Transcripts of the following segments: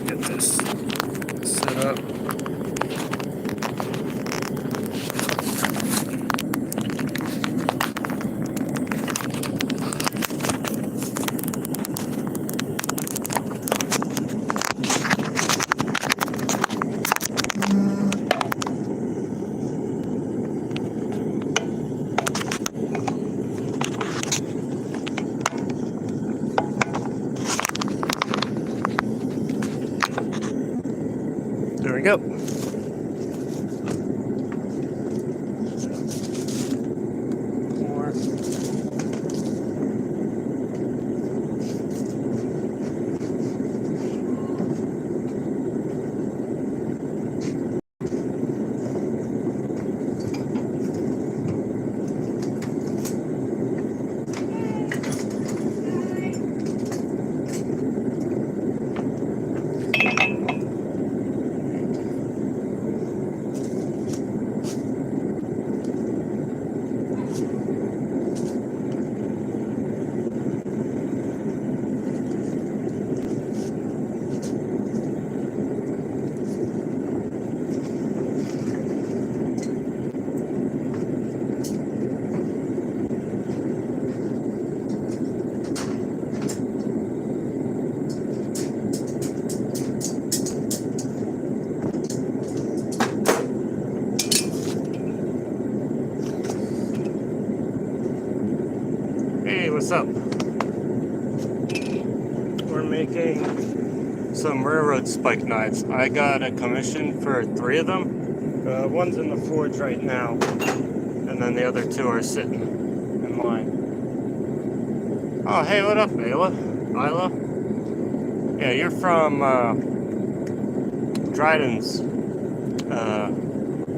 get this set up. There we go. More. Hey, what's up? We're making some railroad spike knives. I got a commission for 3 of them. One's in the forge right now, and then the other 2 are sitting in line. Oh, hey, what up, Isla? Yeah, you're from Dryden's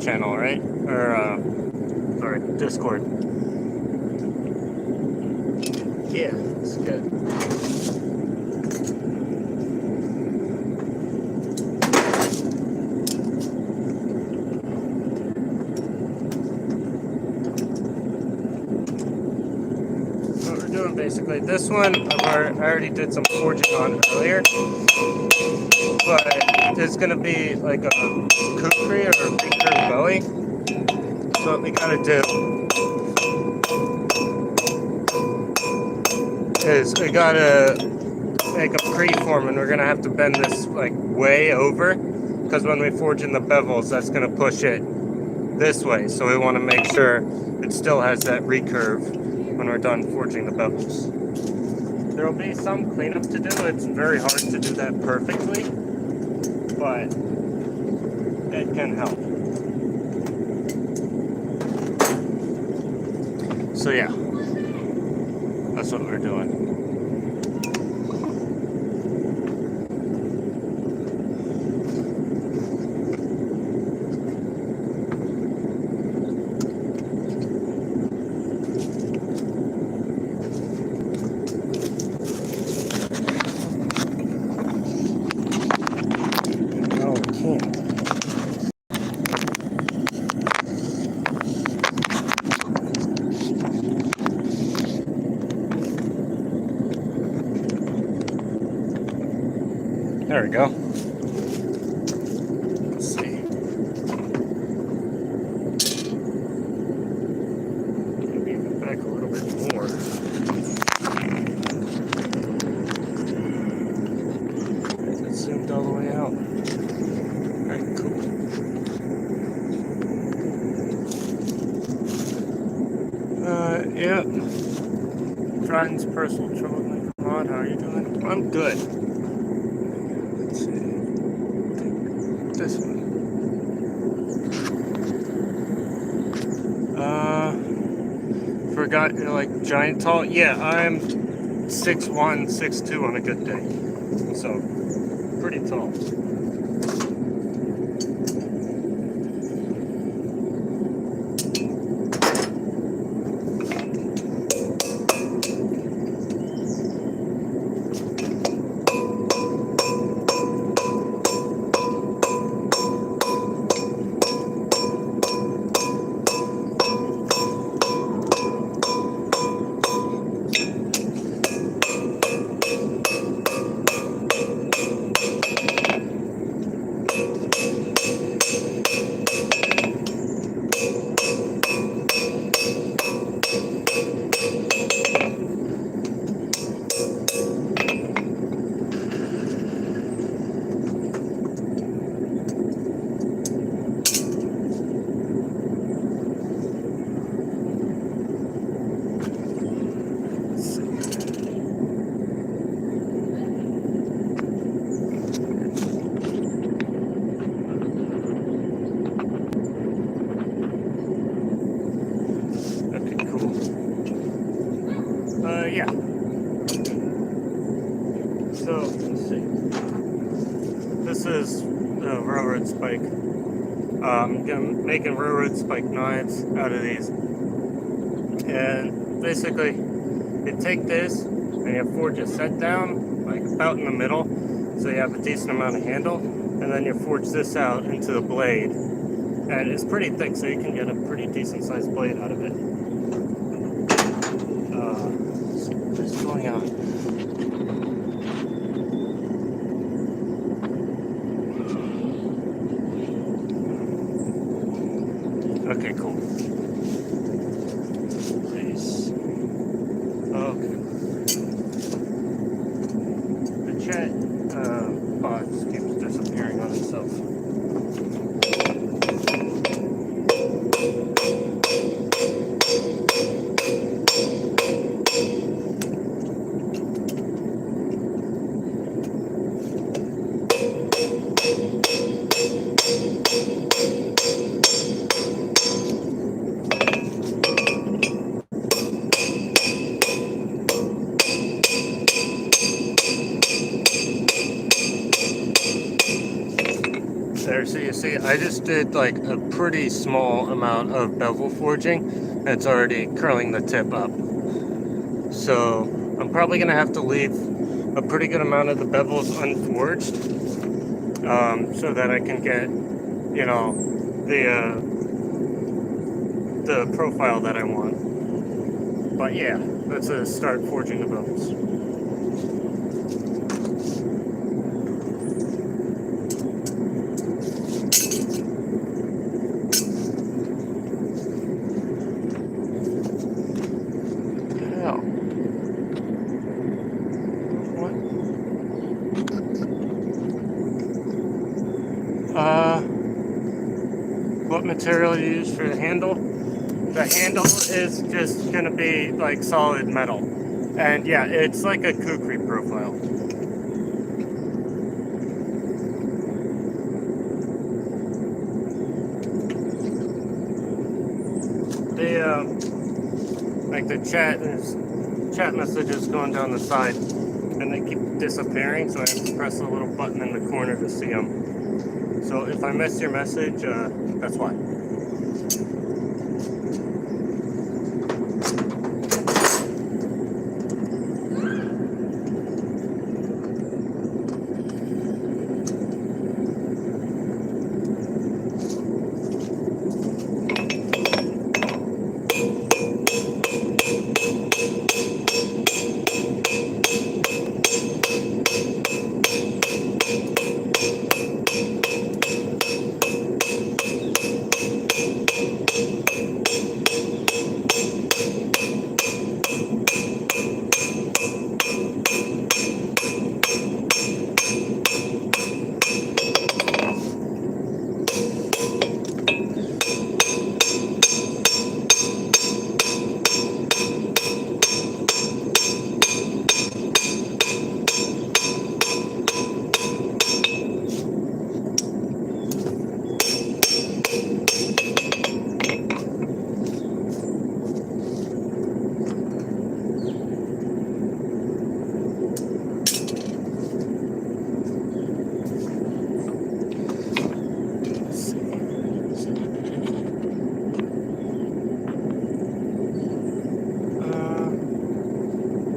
channel, right? Or, sorry, Discord. Yeah, it's good. What we're doing basically, this one I already did some forging on earlier, but it's gonna be like a kukri or a recurve belly. So what we gotta do is we gotta make a preform, and we're gonna have to bend this like way over, because when we forge in the bevels, that's gonna push it this way. So we want to make sure it still has that recurve when we're done forging the bevels. There will be some cleanup to do. It's very hard to do that perfectly, but it can help. So yeah, that's what we're doing. There we go. Let's see. Maybe even back a little bit more. Is it zoomed all the way out? Alright, cool. Yeah. Dryden's personal troublemaker mod. How are you doing? I'm good. Let's see. This one. Forgot you're like giant tall. Yeah, I'm 6'1", 6'2" on a good day. So, pretty tall. So, let's see. This is a railroad spike. I'm making railroad spike knives out of these. And basically, you take this and you forge a set down, like about in the middle, so you have a decent amount of handle, and then you forge this out into the blade. And it's pretty thick, so you can get a pretty decent sized blade out of it. What's going on? Okay, cool. Please. Okay. The chat box keeps disappearing on itself. There, so you see, I just did like a pretty small amount of bevel forging, and it's already curling the tip up. So I'm probably gonna have to leave a pretty good amount of the bevels unforged, so that I can get, you know, the profile that I want. But yeah, let's start forging the bevels. What material you use for the handle? The handle is just gonna be like solid metal. And yeah, it's like a kukri profile. Like the chat messages going down the side, and they keep disappearing, so I have to press a little button in the corner to see them. So if I miss your message, that's why.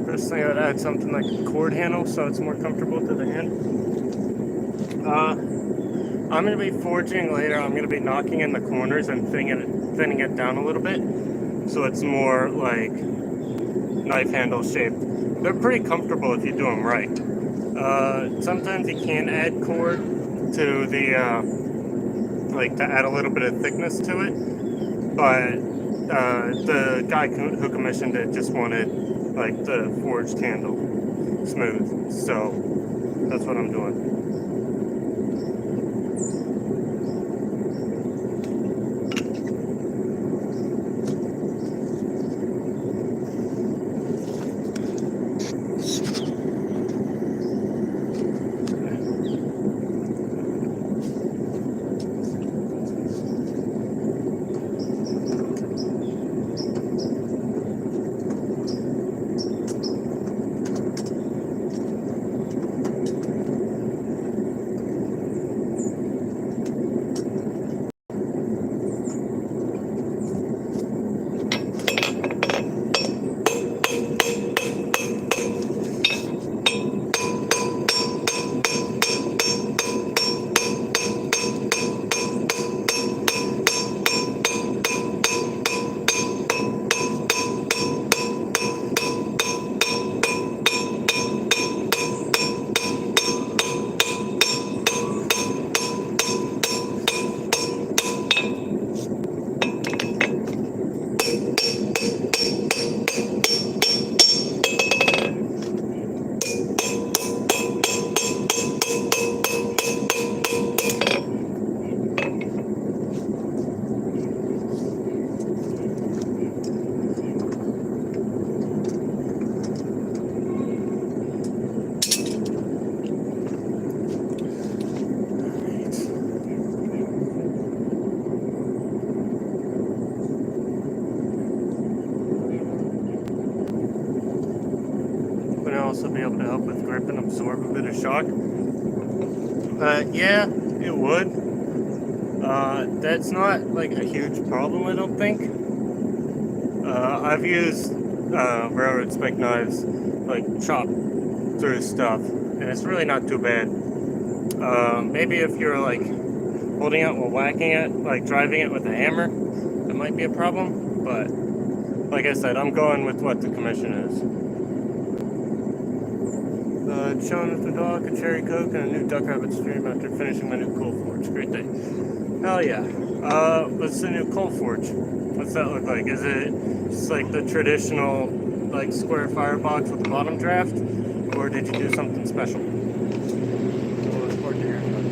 Personally, I would add something like a cord handle so it's more comfortable to the hand. I'm going to be forging later. I'm going to be knocking in the corners and thinning it down a little bit so it's more like knife handle shaped. They're pretty comfortable if you do them right. Sometimes you can add cord to the like to add a little bit of thickness to it, but the guy who commissioned it just wanted like the forged handle smooth, so that's what I'm doing. bit of shock. Yeah, it would. That's not like a huge problem, I don't think. I've used railroad spike knives, like chop through stuff, and it's really not too bad. Maybe if you're like holding it while whacking it, like driving it with a hammer, that might be a problem. But like I said, I'm going with what the commission is. Chilling with the dog, a cherry coke, and a new duck rabbit stream after finishing my new coal forge. Great day. Hell yeah. What's the new coal forge? What's that look like? Is it just like the traditional like square firebox with the bottom draft? Or did you do something special? We'll look forward to hearing about that.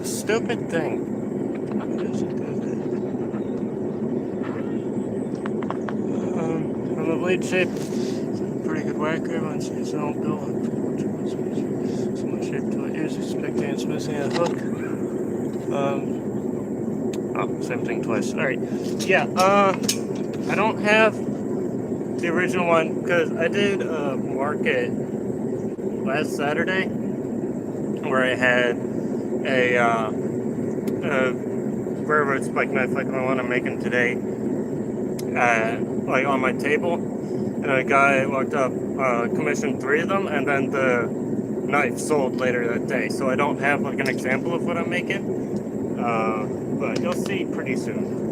Stupid thing. From the blade shape, pretty good whacker. Everyone's his own bill. Similar shape to it. Here's expecting missing a hook. Oh, same thing twice. Alright. Yeah, I don't have the original one because I did a market last Saturday where I had a railroad spike knife like the one I'm making today, like on my table, and a guy walked up, commissioned 3 of them, and then the knife sold later that day. So I don't have like an example of what I'm making, but you'll see pretty soon.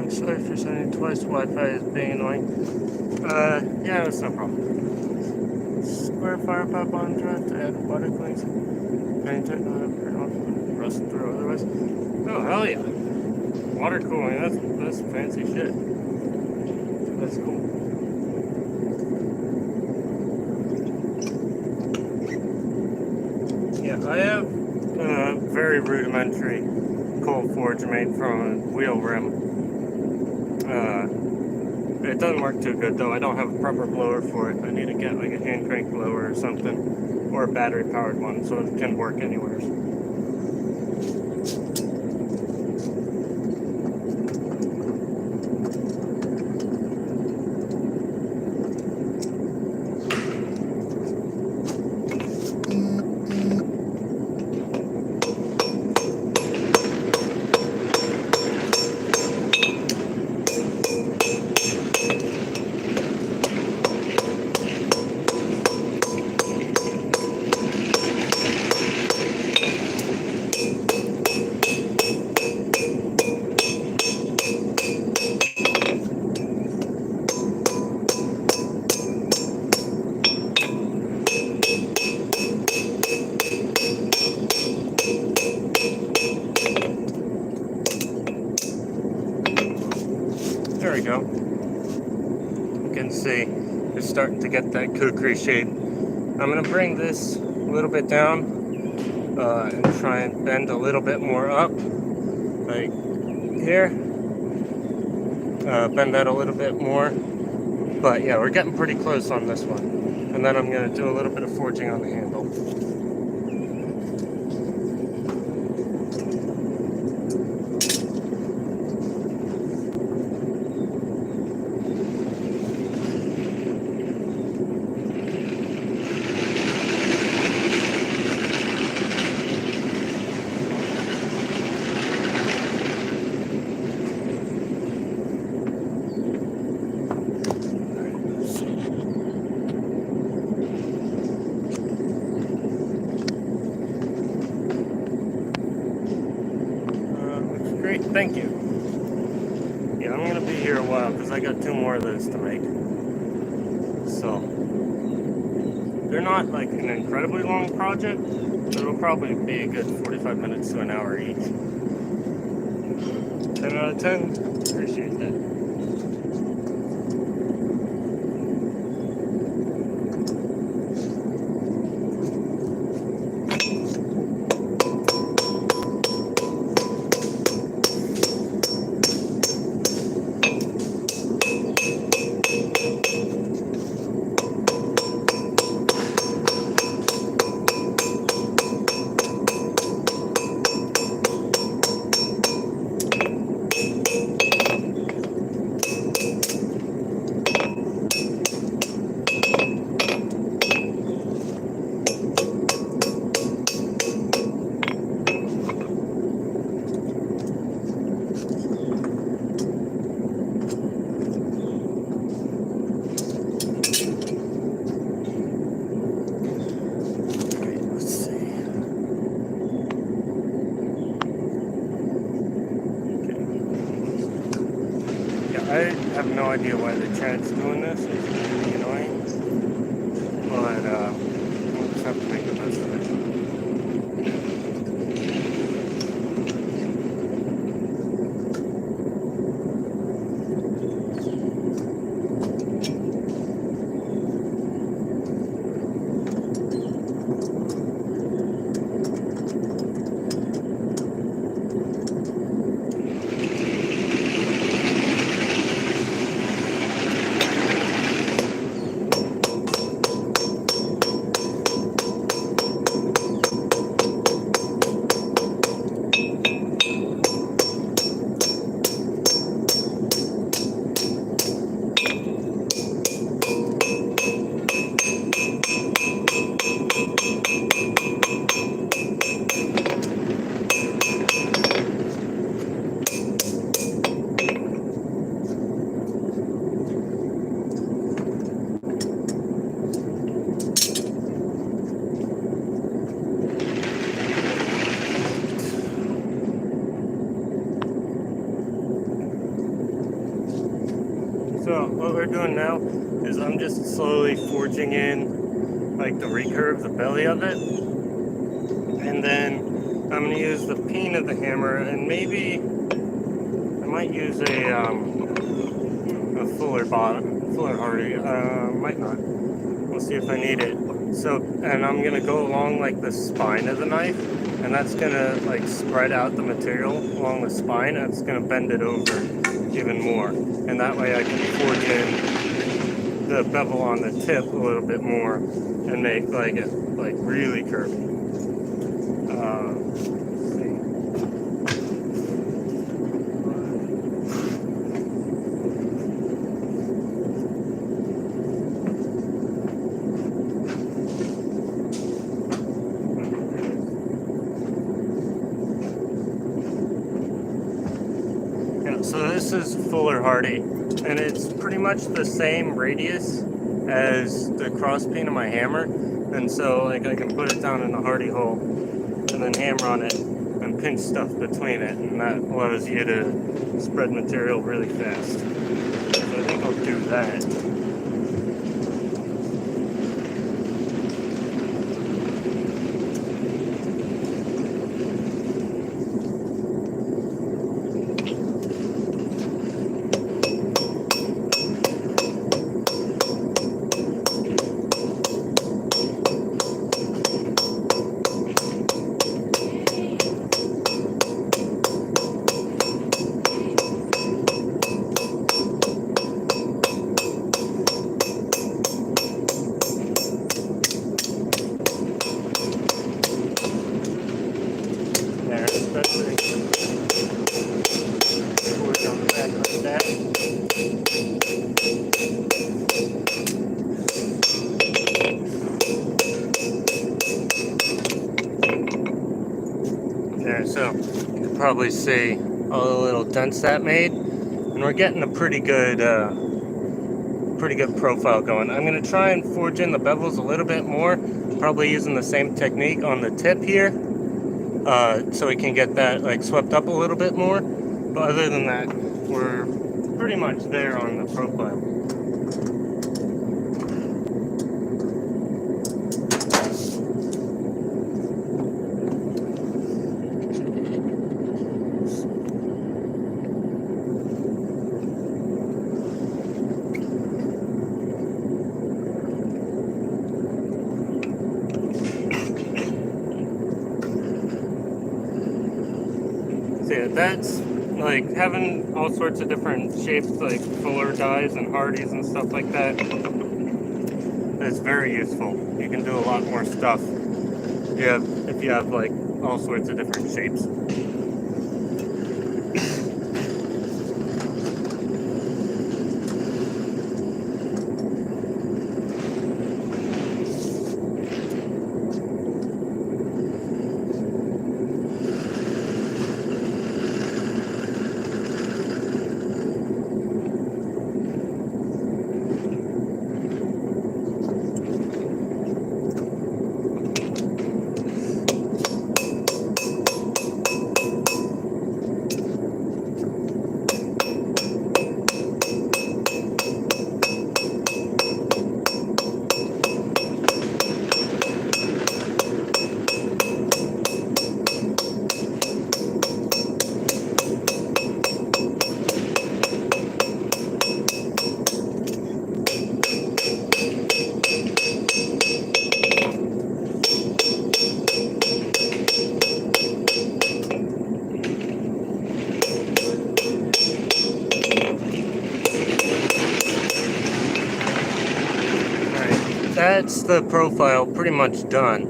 Sorry for sending twice. Wi-Fi is being annoying. Yeah, that's no problem. Square fire pop on draft to add water cleans. Paint it, not turn off, rust through otherwise. Oh, hell yeah. Water cooling, that's fancy shit. That's cool. Yeah, I have a very rudimentary coal forge made from a wheel rim. It doesn't work too good though. I don't have a proper blower for it. I need to get like a hand crank blower or something, or a battery powered one so it can work anywhere. starting to get that kukri shape. I'm going to bring this a little bit down and try and bend a little bit more up, like here. Bend that a little bit more. But yeah, we're getting pretty close on this one. And then I'm going to do a little bit of forging on the handle. Great, thank you. Yeah, I'm gonna be here a while because I got 2 more of those to make. So they're not like an incredibly long project, but it'll probably be a good 45 minutes to an hour each. 10 out of 10. Appreciate that. I have no idea why the chat's doing this. It's really annoying. But we'll just have to make the best of it. So what we're doing now is I'm just slowly forging in like the recurve, the belly of it. And then I'm going to use the peen of the hammer, and maybe I might use a fuller bottom, fuller hardy, might not. We'll see if I need it. So, and I'm going to go along like the spine of the knife, and that's going to like spread out the material along the spine, and it's going to bend it over even more. And that way I can forge in the bevel on the tip a little bit more and make like it like really curvy. So this is Fuller Hardy, and it's pretty much the same radius as the cross peen of my hammer, and so like I can put it down in the Hardy hole and then hammer on it and pinch stuff between it, and that allows you to spread material really fast. So I think I'll do that. So you can probably see all the little dents that made, and we're getting a pretty good profile going. I'm going to try and forge in the bevels a little bit more, probably using the same technique on the tip here, so we can get that like swept up a little bit more. But other than that, we're pretty much there on the profile. So yeah, that's like having all sorts of different shapes, like Fuller dies and Hardys and stuff like that. It's very useful. You can do a lot more stuff if you have like all sorts of different shapes. That's the profile pretty much done.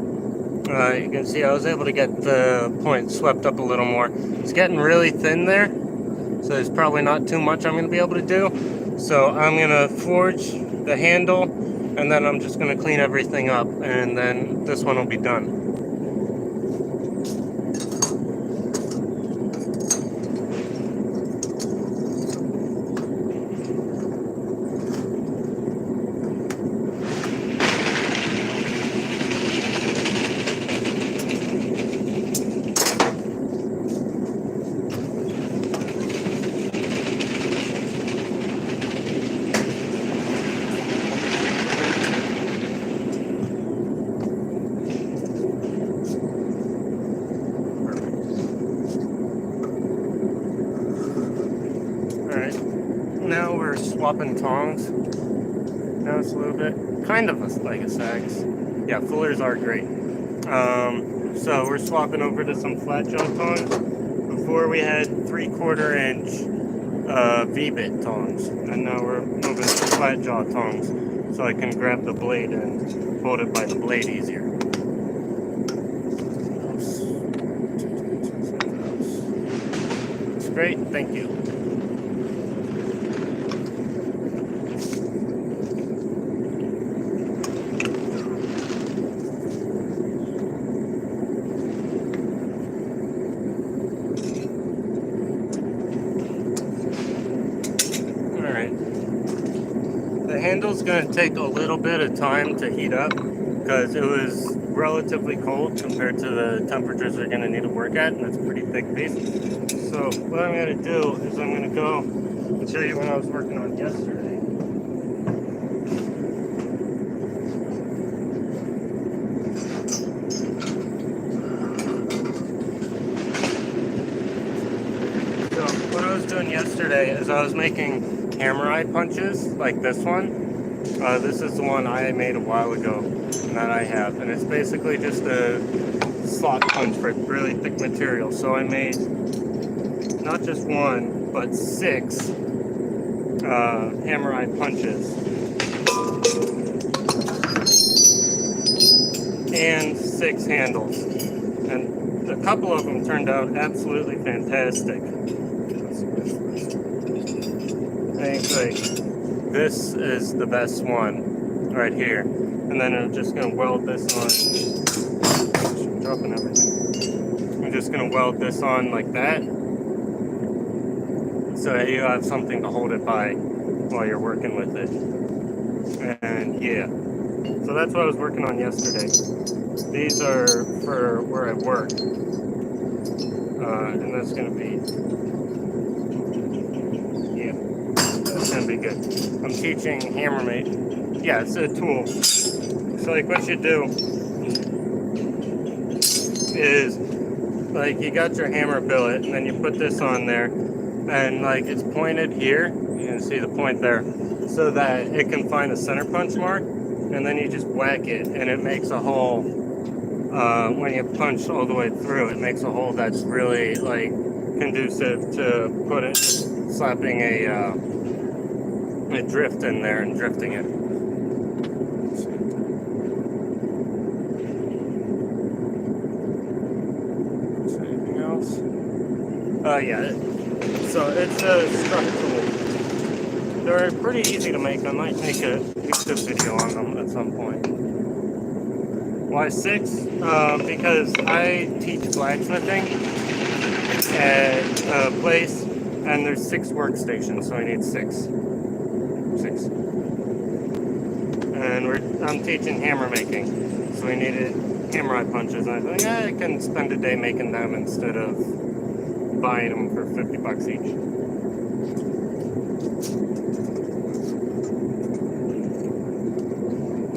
You can see I was able to get the point swept up a little more. It's getting really thin there, so there's probably not too much I'm going to be able to do. So I'm going to forge the handle, and then I'm just going to clean everything up, and then this one will be done. Now we're swapping tongs. Now it's a little bit kind of like a Sags. Yeah, Fullers are great. So we're swapping over to some flat jaw tongs. Before we had 3/4 inch V-bit tongs, and now we're moving to flat jaw tongs, so I can grab the blade and hold it by the blade easier. It's great, thank you. The handle's going to take a little bit of time to heat up because it was relatively cold compared to the temperatures we're going to need to work at, and it's a pretty thick piece. So what I'm going to do is I'm going to go and show you what I was working on yesterday. So what I was doing yesterday is I was making hammer eye punches like this one. This is the one I made a while ago that I have, and it's basically just a slot punch for really thick material. So I made not just one, but 6 hammer eye punches and 6 handles, and a couple of them turned out absolutely fantastic. I think like this is the best one right here, and then I'm just going to weld this on. Dropping everything. I'm I'm just gonna weld this on like that, so that you have something to hold it by while you're working with it. And yeah, so that's what I was working on yesterday. These are for where I work, and that's gonna be, yeah, that's gonna be good. I'm teaching Hammermate. Yeah, it's a tool. So like what you do is, like, you got your hammer billet, and then you put this on there, and like it's pointed here. You can see the point there, so that it can find a center punch mark, and then you just whack it, and it makes a hole. When you punch all the way through, it makes a hole that's really like conducive to slapping a drift in there and drifting it. Anything else? Yeah. So it's a strut tool. They're pretty easy to make. I might make a YouTube video on them at some point. Why 6? Because I teach blacksmithing at a place, and there's 6 workstations, so I need 6. And I'm teaching hammer making, so we needed hammer eye punches. And I thought, yeah, I can spend a day making them instead of buying them for $50 each.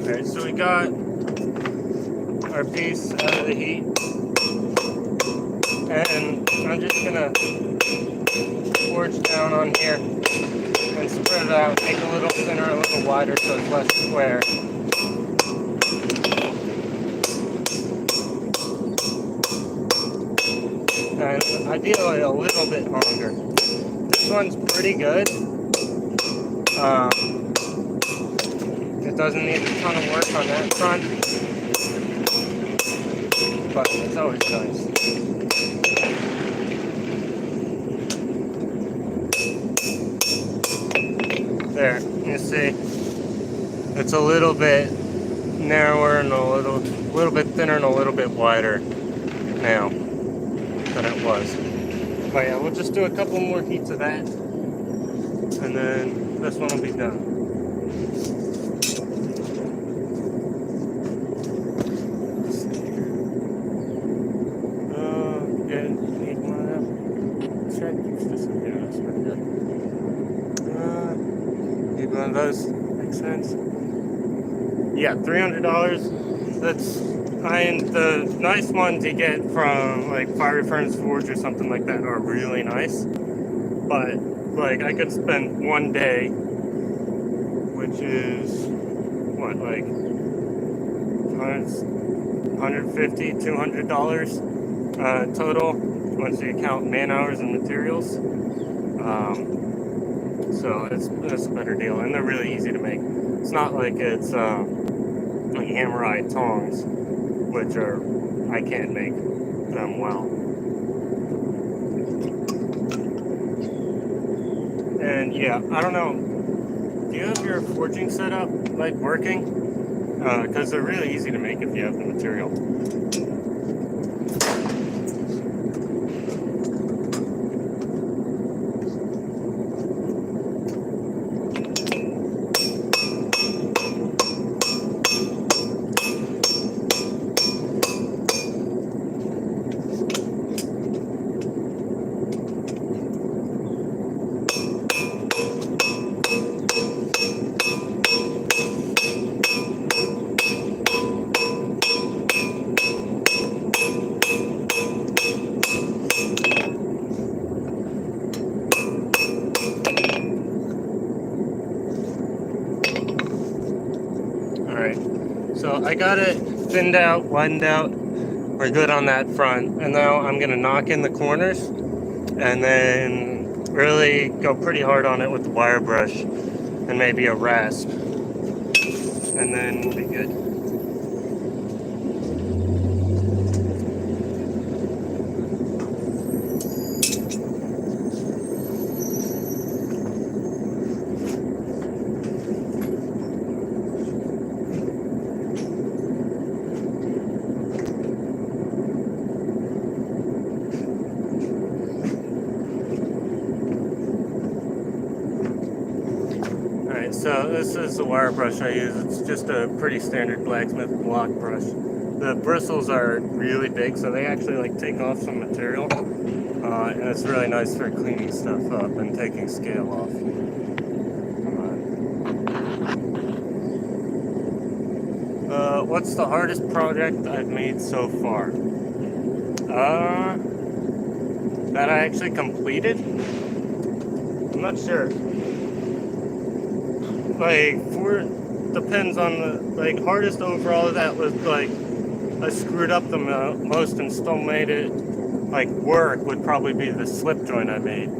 Okay, so we got our piece out of the heat, and I'm just gonna forge down on here and spread it out, make it a little thinner, a little wider, so it's less square. And ideally a little bit longer. This one's pretty good. It doesn't need a ton of work on that front, but it's always nice. There, you see, it's a little bit narrower and a little bit thinner and a little bit wider now than it was. But yeah, we'll just do a couple more heats of that, and then this one will be done. One of those makes sense. Yeah, $300. That's the nice ones you get from like Fiery Furnace Forge or something like that are really nice. But like I could spend one day, which is what, like $150, $200 total once you count man hours and materials. So it's a better deal, and they're really easy to make. It's not like it's like hammer eye tongs, which I can't make them well. And yeah, I don't know. Do you have your forging setup like working? Because they're really easy to make if you have the material. So I got it thinned out, widened out. We're good on that front. And now I'm going to knock in the corners and then really go pretty hard on it with the wire brush and maybe a rasp. And then we'll be good. this is the wire brush I use. It's just a pretty standard blacksmith block brush. The bristles are really big, so they actually like take off some material, and it's really nice for cleaning stuff up and taking scale off. What's the hardest project I've made so far? That I actually completed? I'm not sure. Depends on the, hardest overall that was, I screwed up the most and still made it, work would probably be the slip joint I made.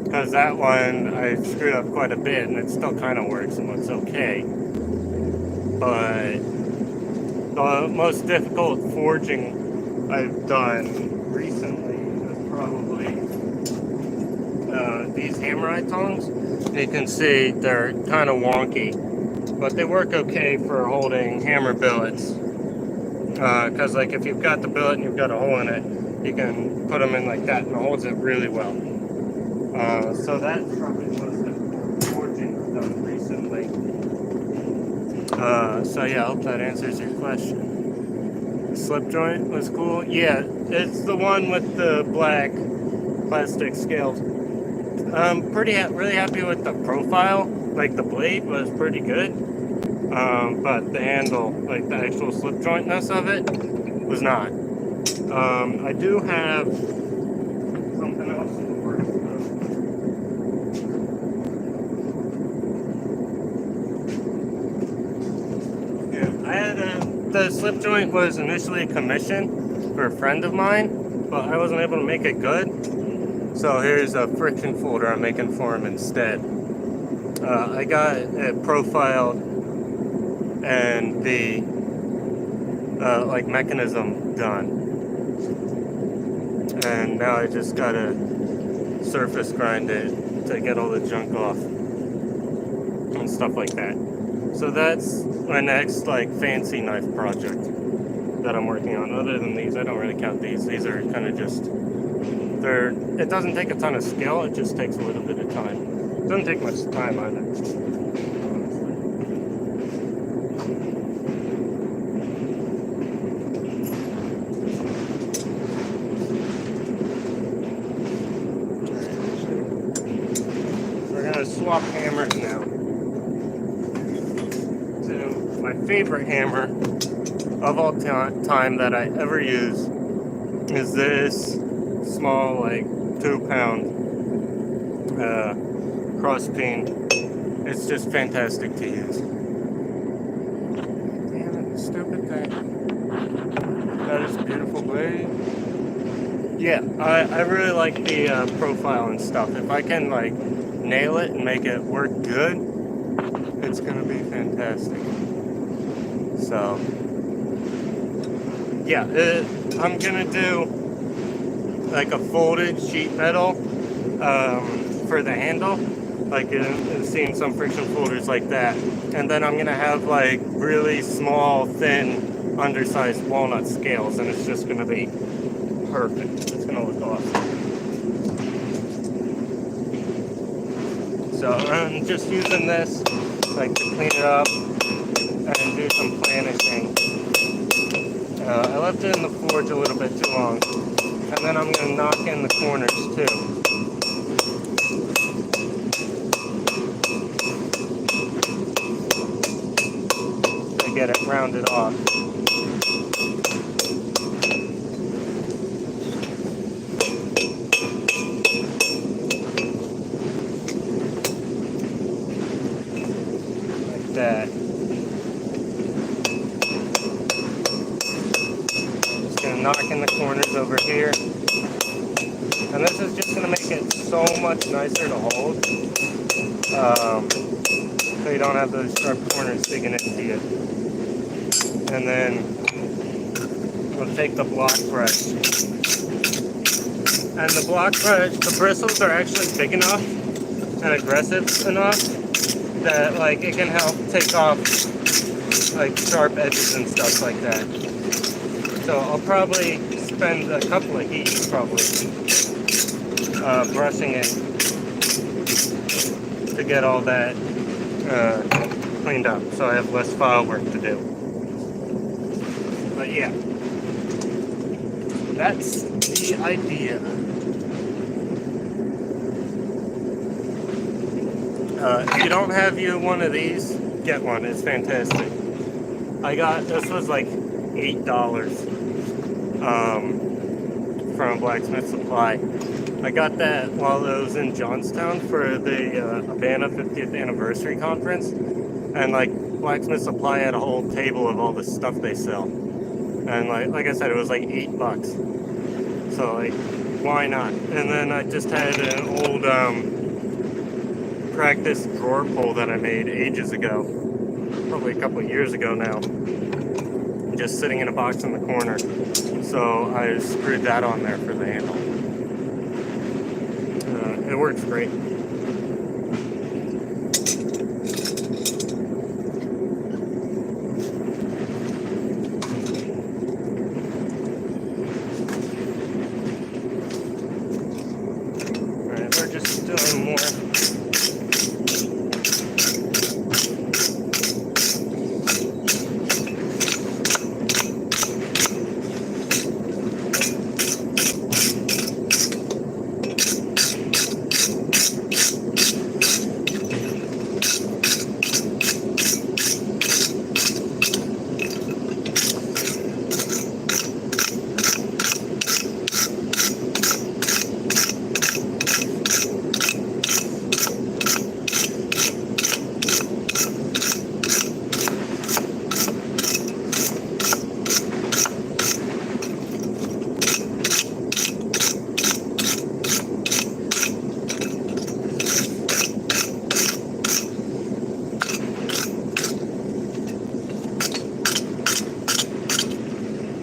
Because that one, I screwed up quite a bit and it still kind of works and looks okay. But the most difficult forging I've done recently is probably these hammerite tongs. You can see they're kind of wonky, but they work okay for holding hammer billets. Because if you've got the billet and you've got a hole in it, you can put them in like that and it holds it really well. So that's probably the most difficult forging I've done recently. So yeah, I hope that answers your question. The slip joint was cool. Yeah, it's the one with the black plastic scales. I'm really happy with the profile. The blade was pretty good. But the handle, the actual slip jointness of it, was not. I do have something else in the works. The slip joint was initially commissioned for a friend of mine, but I wasn't able to make it good. So here's a friction folder I'm making for him instead. I got it profiled and the mechanism done, and now I just gotta surface grind it to get all the junk off and stuff like that. So that's my next fancy knife project that I'm working on. Other than these, I don't really count these. These are kind of just, it doesn't take a ton of skill, it just takes a little bit of time. It doesn't take much time either. We're gonna swap hammers now. My favorite hammer of all time that I ever use is this small 2-pound cross peen. It's just fantastic to use. Damn it, stupid thing. That is a beautiful blade. Yeah, I really like the profile and stuff. If I can nail it and make it work good, it's gonna be fantastic. So, yeah, I'm gonna do a folded sheet metal for the handle, I've seen some friction folders like that, and then I'm gonna have really small, thin, undersized walnut scales, and it's just gonna be perfect. It's gonna look awesome. So I'm just using this to clean it up and do some planishing. I left it in the forge a little bit too long, and then I'm going to knock in the corners too. To get it rounded off. Like that. Knock in the corners over here, and this is just going to make it so much nicer to hold, so you don't have those sharp corners digging into you. And then we'll take the block brush, and the block brush, the bristles are actually big enough and aggressive enough that it can help take off sharp edges and stuff like that. So I'll probably spend a couple of heats brushing it to get all that cleaned up, so I have less file work to do. But yeah, that's the idea. If you don't have one of these, get one. It's fantastic. This was like $8 from Blacksmith Supply. I got that while I was in Johnstown for the Havana 50th anniversary conference, and like Blacksmith Supply had a whole table of all the stuff they sell, and like I said, it was like $8. So like, why not? And then I just had an old practice drawer pull that I made ages ago, probably a couple of years ago now, just sitting in a box in the corner. So I screwed that on there for the handle. It works great. Alright, we're just doing more.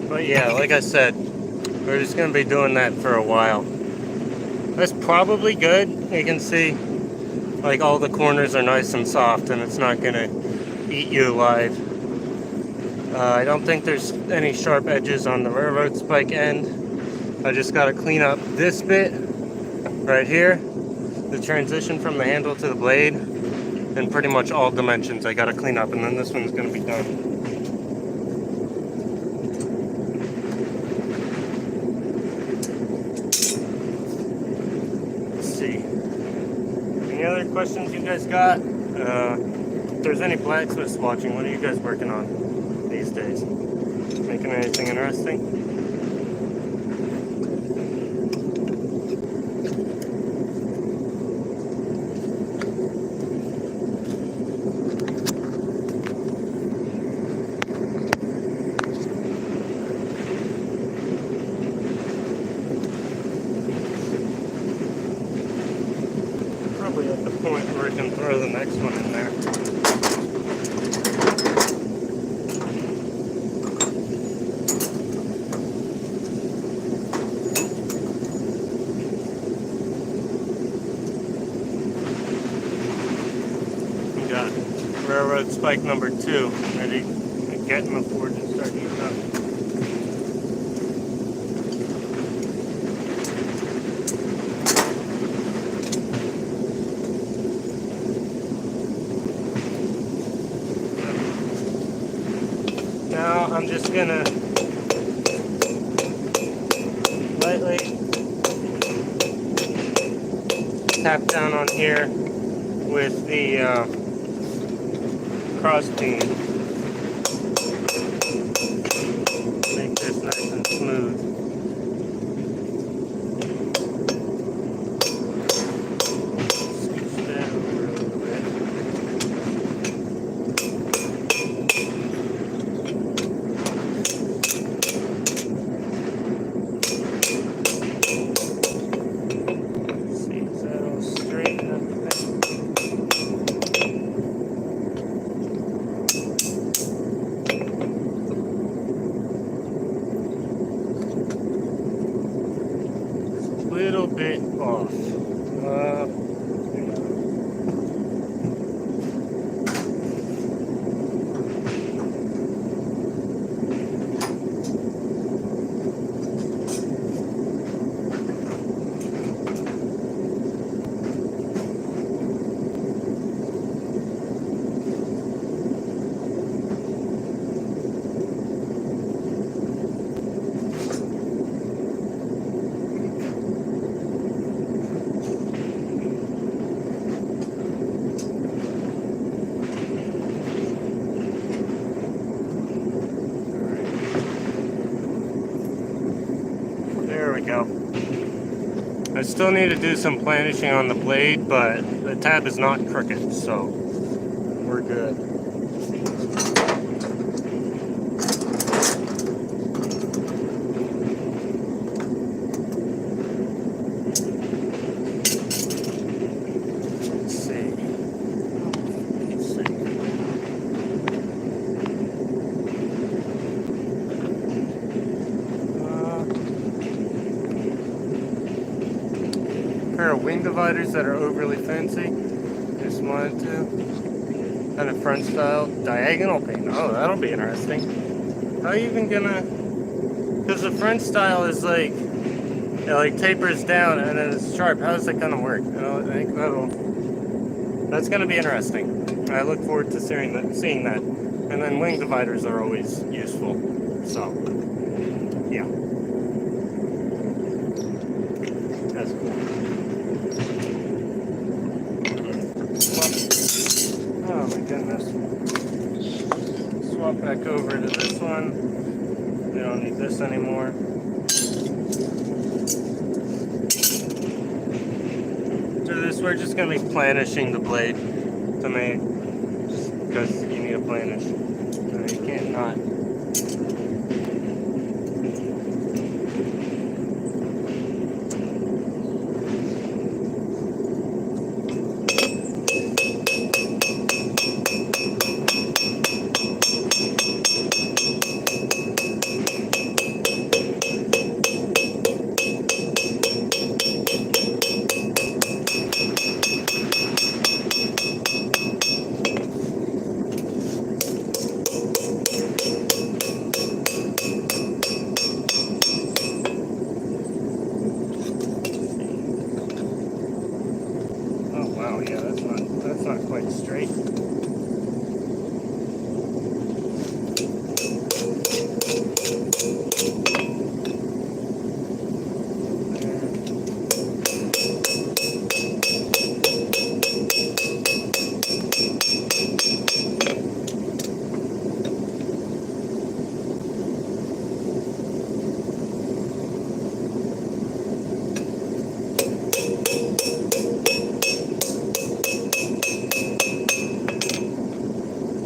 But yeah, like I said, we're just going to be doing that for a while. That's probably good. You can see like all the corners are nice and soft and it's not going to eat you alive. I don't think there's any sharp edges on the railroad spike end. I just got to clean up this bit right here, the transition from the handle to the blade, and pretty much all dimensions I got to clean up, and then this one's going to be done. Any other questions you guys got? If there's any blacksmiths watching, what are you guys working on these days? Making anything interesting? Probably at the point where we can throw the next one in there. We got railroad spike number 2 ready to get in the forge and start heating up. Now I'm just gonna lightly tap down on here with the cross beam. Make this nice and smooth. Scooch that over a little bit. I still need to do some planishing on the blade, but the tab is not crooked, so we're good. Let's see. Pair of wing dividers that are overly fancy. Just wanted to. Kind of front style diagonal paint. Oh, that'll be interesting. How are you even gonna? Because the front style is like it like tapers down and then it's sharp. How is that gonna work? I think that's gonna be interesting. I look forward to seeing that. And then wing dividers are always useful. So yeah, that's cool. Oh my goodness. Swap back over to this one. We don't need this anymore. So this, we're just going to be planishing the blade to make, just because you need a planish. You can't not. Oh yeah, that's not quite straight.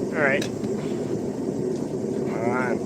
All right. Come on.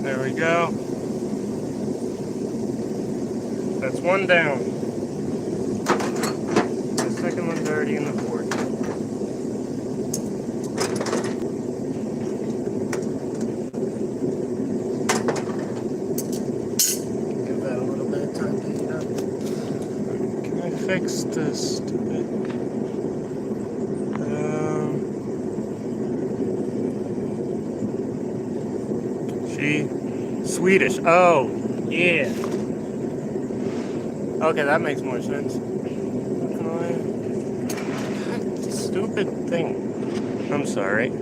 There we go. That's one down. The second one's already in the fourth. Give that a little bit of time to heat up. Can I fix this stupid? Swedish. Oh, yeah. Okay, that makes more sense. God, stupid thing. I'm sorry. It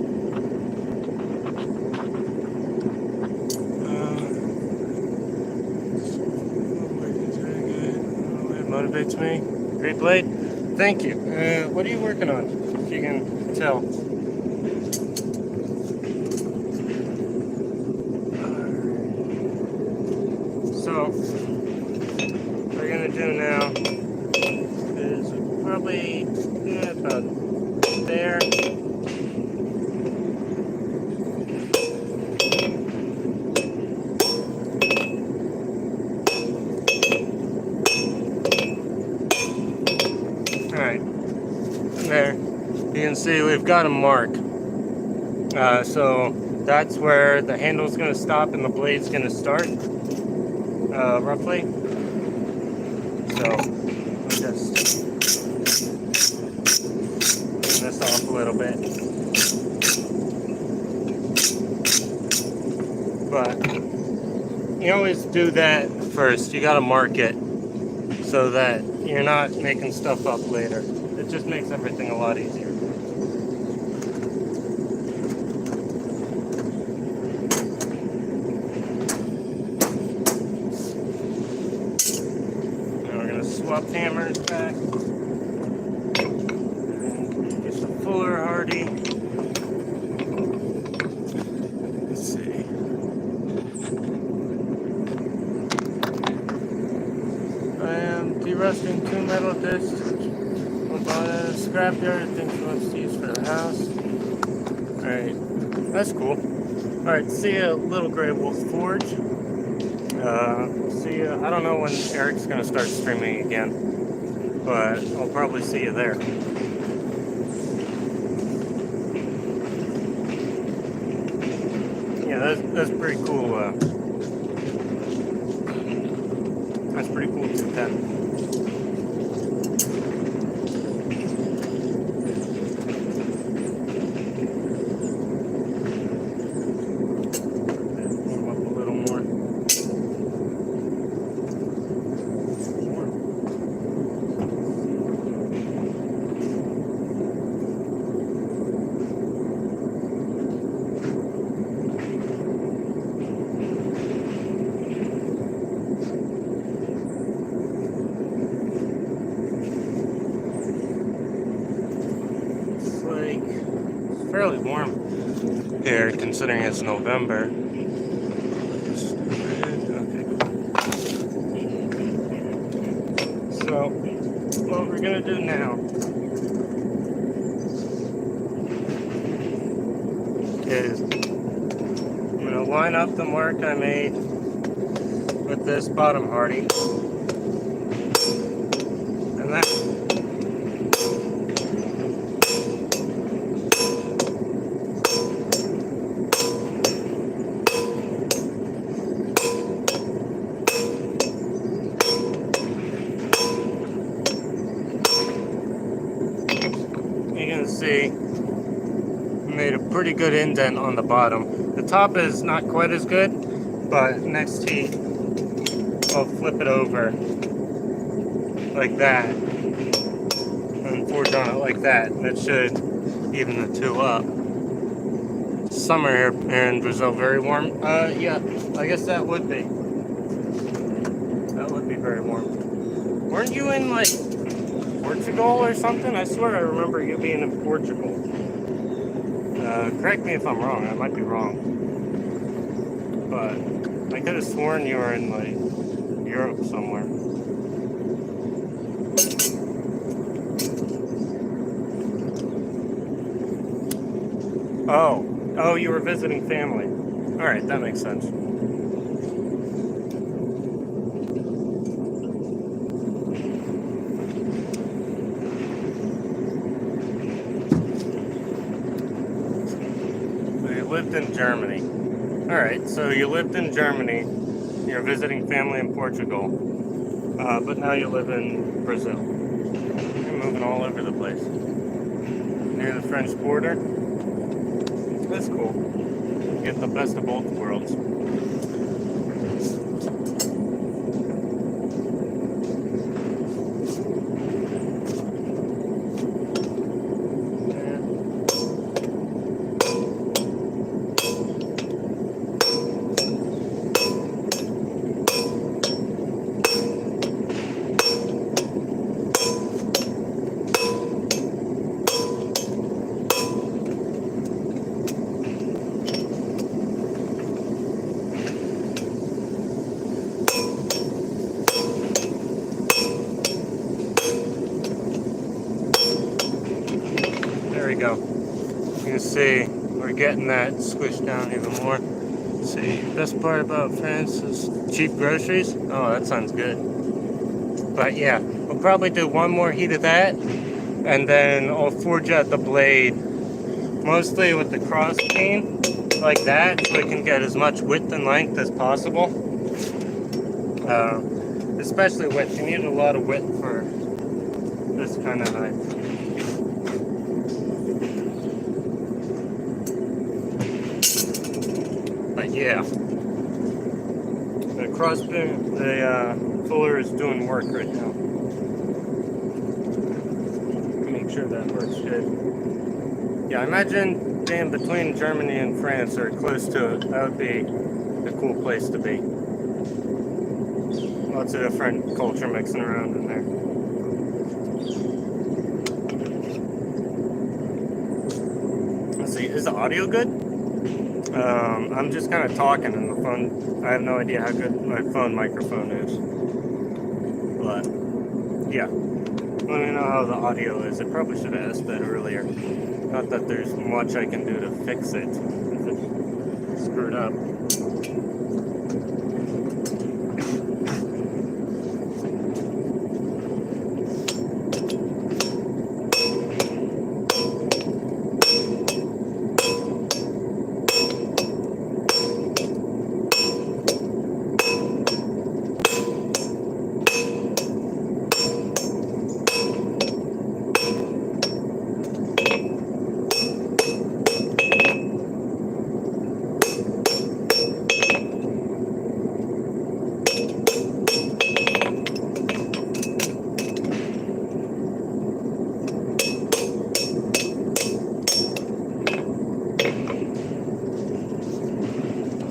motivates me. Great blade. Thank you. What are you working on? If you can tell. So, what we're going to do now is probably about there. Alright, there. You can see we've got a mark. So that's where the handle's going to stop and the blade's going to start. Roughly. So I'll just clean this off a little bit. But you always do that first. You gotta mark it so that you're not making stuff up later. It just makes everything a lot easier. Now we're going to swap hammers back. And get the Fuller Hardy. Let's see. I am derusting 2 metal discs. Scrapyard, things he wants to use for the house. Alright, that's cool. Alright, see you at Little Grey Wolf Forge. See you, I don't know when Eric's gonna start streaming again, but I'll probably see you there. Yeah, that's pretty cool. That's pretty cool 210. Fairly warm here, considering it's November. Okay. So, what we're gonna do now is I'm gonna line up the mark I made with this bottom Hardy, and that. See, made a pretty good indent on the bottom. The top is not quite as good, but next heat I'll flip it over like that and forge on it like that, and it should even the two up. Summer here in Brazil, very warm. Yeah, I guess that would be very warm. Weren't you in like Portugal or something? I swear I remember you being in Portugal. Correct me if I'm wrong. I might be wrong. But I could have sworn you were in like Europe somewhere. Oh, you were visiting family. All right, that makes sense. Lived in Germany. Alright, so you lived in Germany, you're visiting family in Portugal, but now you live in Brazil. You're moving all over the place. Near the French border. That's cool. You get the best of both worlds. Go. You can see we're getting that squished down even more. Let's see, best part about France is cheap groceries. Oh, that sounds good. But yeah, we'll probably do one more heat of that, and then I'll forge out the blade, mostly with the cross cane, like that, so we can get as much width and length as possible. Especially width. You need a lot of width for this kind of knife. Yeah, the crossbeam, the Fuller is doing work right now. Make make sure that works good. Yeah, I imagine being between Germany and France or close to it, that would be a cool place to be. Lots of different culture mixing around in there. Let's see, is the audio good? I'm just kind of talking and the phone, I have no idea how good my phone microphone is. But, yeah. Let me know how the audio is. I probably should have asked that earlier. Not that there's much I can do to fix it if it's screwed up.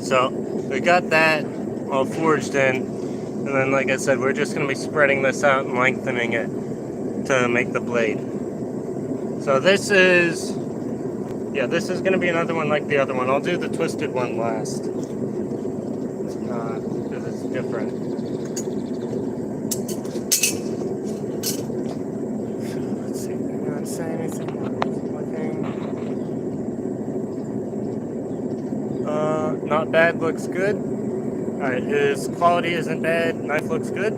So we got that all forged in, and then like I said, we're just going to be spreading this out and lengthening it to make the blade. So this is going to be another one like the other one. I'll do the twisted one last, because it's different. Let's see, did I not say anything? Not bad, looks good. Alright, his quality isn't bad, knife looks good.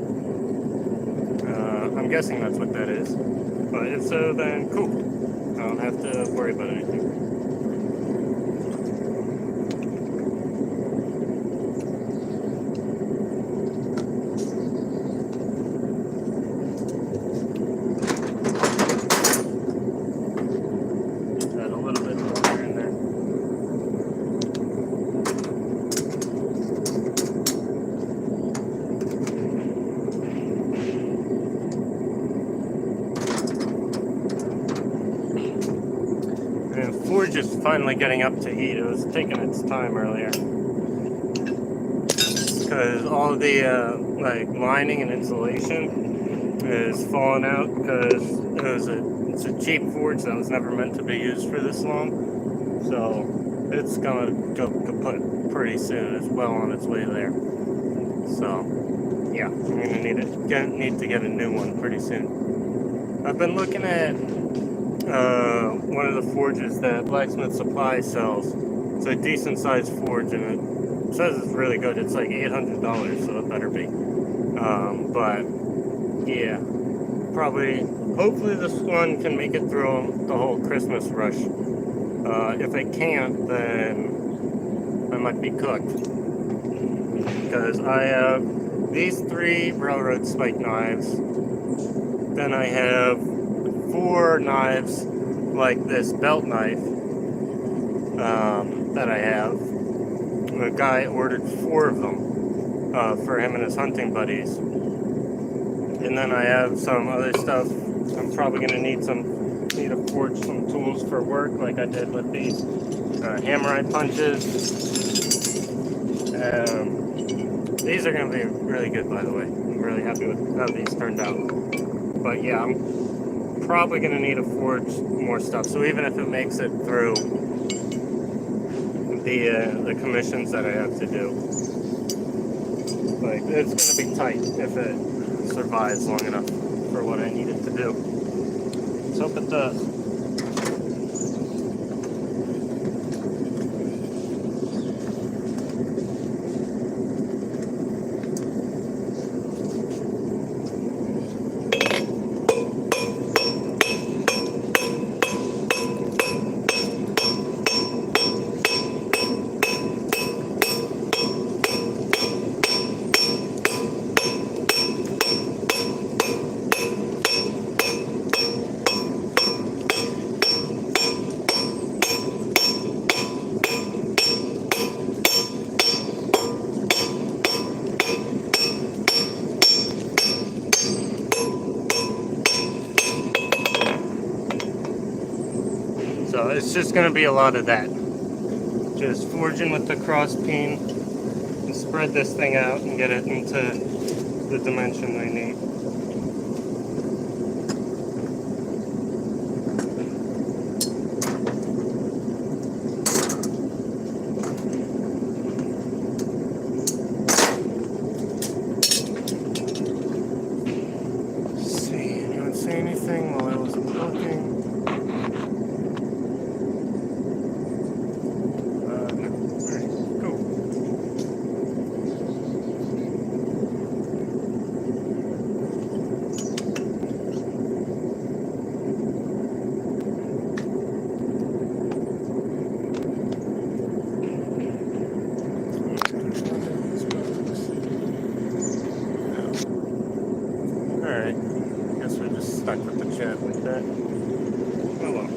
I'm guessing that's what that is. But if so, then cool. I don't have to worry about anything. Add a little bit more here and there. Forge is finally getting up to heat. It was taking its time earlier because all the like lining and insulation is falling out because it's a cheap forge that was never meant to be used for this long. So it's gonna go kaput pretty soon. It's well on its way there. So yeah, I'm gonna need to get a new one pretty soon. I've been looking at one of the forges that Blacksmith Supply sells. It's a decent sized forge and it says it's really good. It's like $800, so it better be. But yeah, hopefully this one can make it through the whole Christmas rush. If it can't, then I might be cooked. Because I have these 3 railroad spike knives. Then I have 4 knives like this belt knife that I have. The guy ordered 4 of them for him and his hunting buddies. And then I have some other stuff. I'm probably going to need to forge some tools for work like I did with these hammer eye punches. These are going to be really good, by the way. I'm really happy with how these turned out. But yeah, I'm probably going to need to forge more stuff. So even if it makes it through the commissions that I have to do, like it's going to be tight if it survives long enough for what I need it to do. Let's hope it does. it's just going to be a lot of that. Just forging with the cross peen and spread this thing out and get it into the dimension we need. Let's see, anyone say anything while I wasn't looking? Alright, guess we're just stuck with the chat like that. Oh well.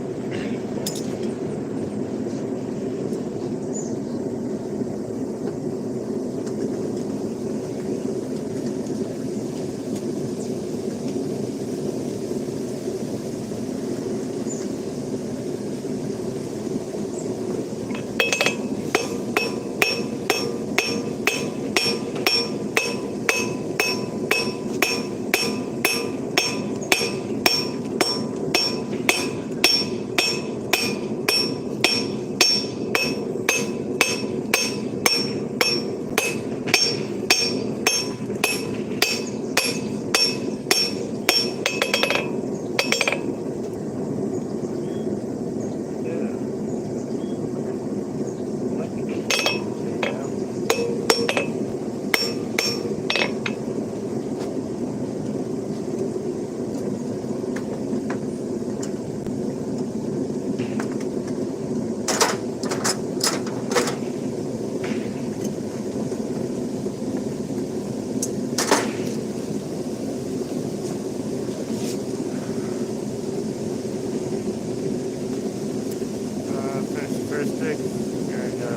First stick. Here I go.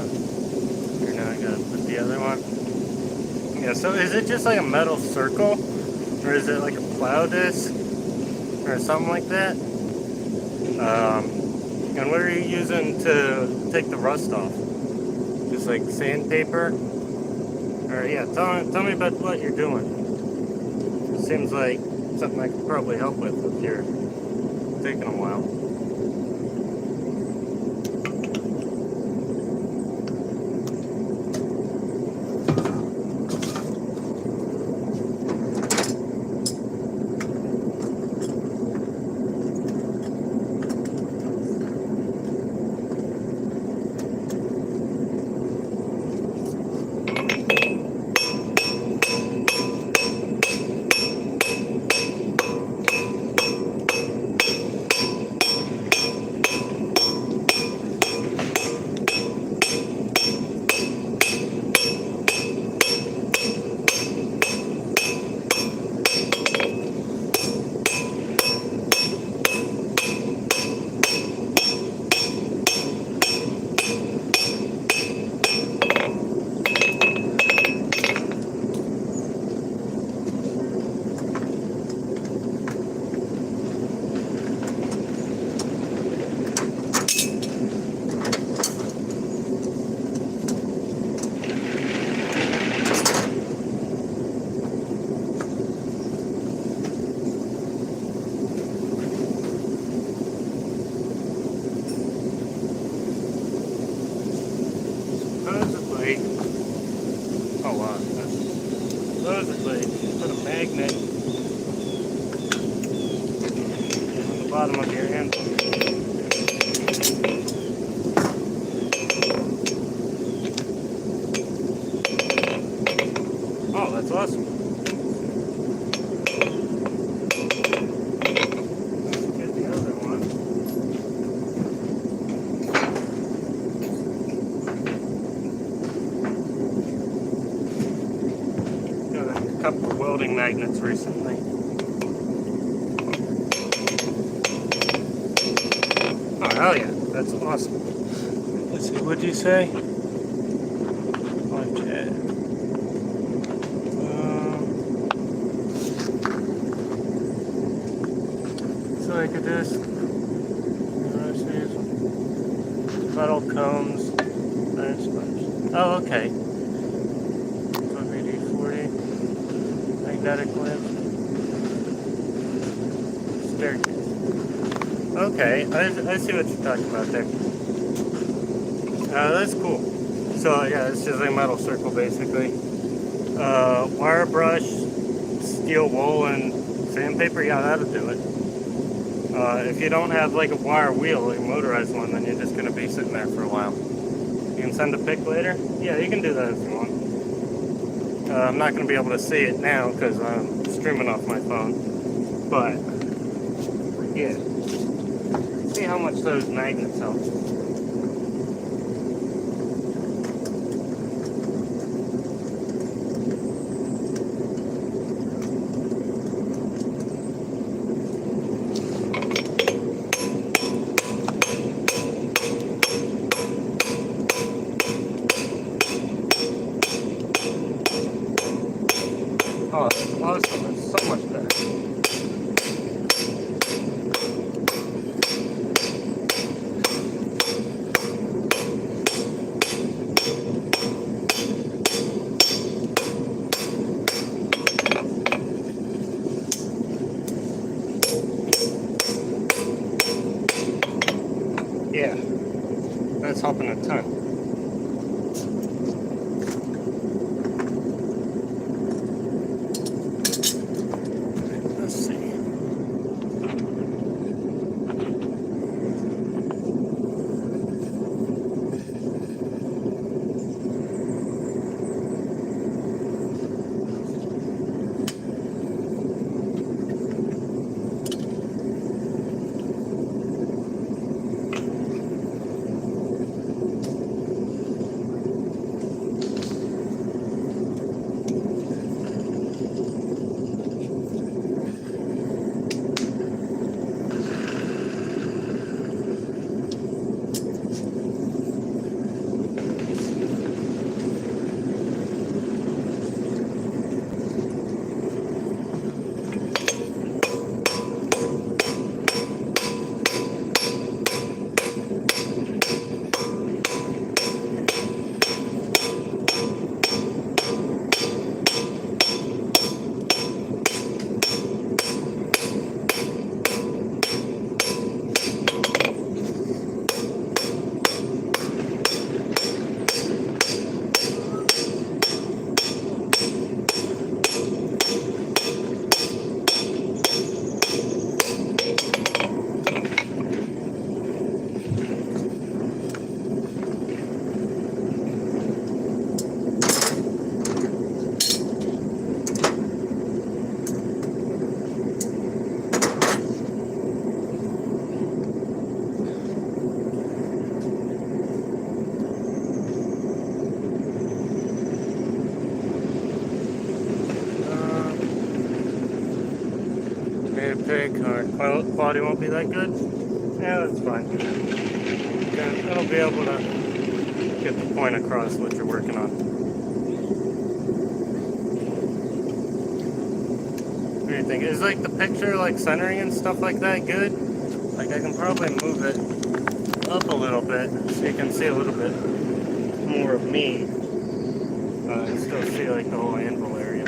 Here now I gotta put the other one. Yeah, so is it just like a metal circle? Or is it like a plow disc? Or something like that? And what are you using to take the rust off? Just like sandpaper? Or yeah, tell me about what you're doing. It seems like something I could probably help with if you're taking a while. Supposedly, put a magnet on the bottom of your handle. Oh, that's awesome. Let's get the other one. Couple of welding magnets recently. Oh, hell yeah. That's awesome. Let's see, what'd you say? On chat. So I could just... Oh, okay. WD-40. Magnetic lamp. Staircase. Okay, I see what you're talking about there. That's cool. So yeah, it's just a metal circle basically. Wire brush, steel wool, and sandpaper. Yeah, that'll do it. If you don't have like a wire wheel, a motorized one, then you're just gonna be sitting there for a while. You can send a pic later. Yeah, you can do that if you want. I'm not gonna be able to see it now because I'm streaming off my phone. But yeah, see how much those magnets help. Oh, that's awesome. It's so much better. Yeah, that's helping a ton. Let's see. Pick or quality won't be that good. Yeah, that's fine. It'll be able to get the point across what you're working on. What do you think? Is like the picture like centering and stuff like that good? Like I can probably move it up a little bit so you can see a little bit more of me and still see like the whole anvil area.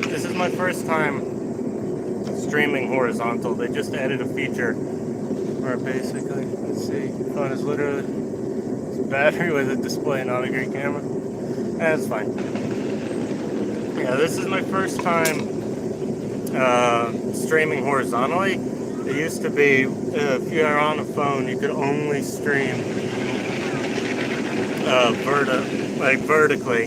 This is my first time streaming horizontal. They just added a feature where basically, let's see, phone is literally battery with a display, not a great camera. That's fine. Yeah, this is my first time streaming horizontally. It used to be if you are on a phone, you could only stream vertically,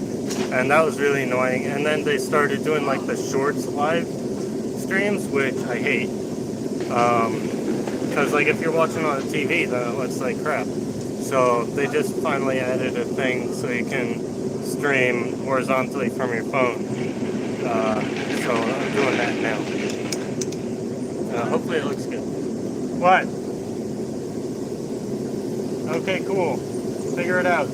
and that was really annoying. And then they started doing like the shorts live streams, which I hate, because like if you're watching on a TV, then it looks like crap. So they just finally added a thing so you can stream horizontally from your phone. So I'm doing that now. Hopefully it looks good. What? Okay, cool. Figure it out.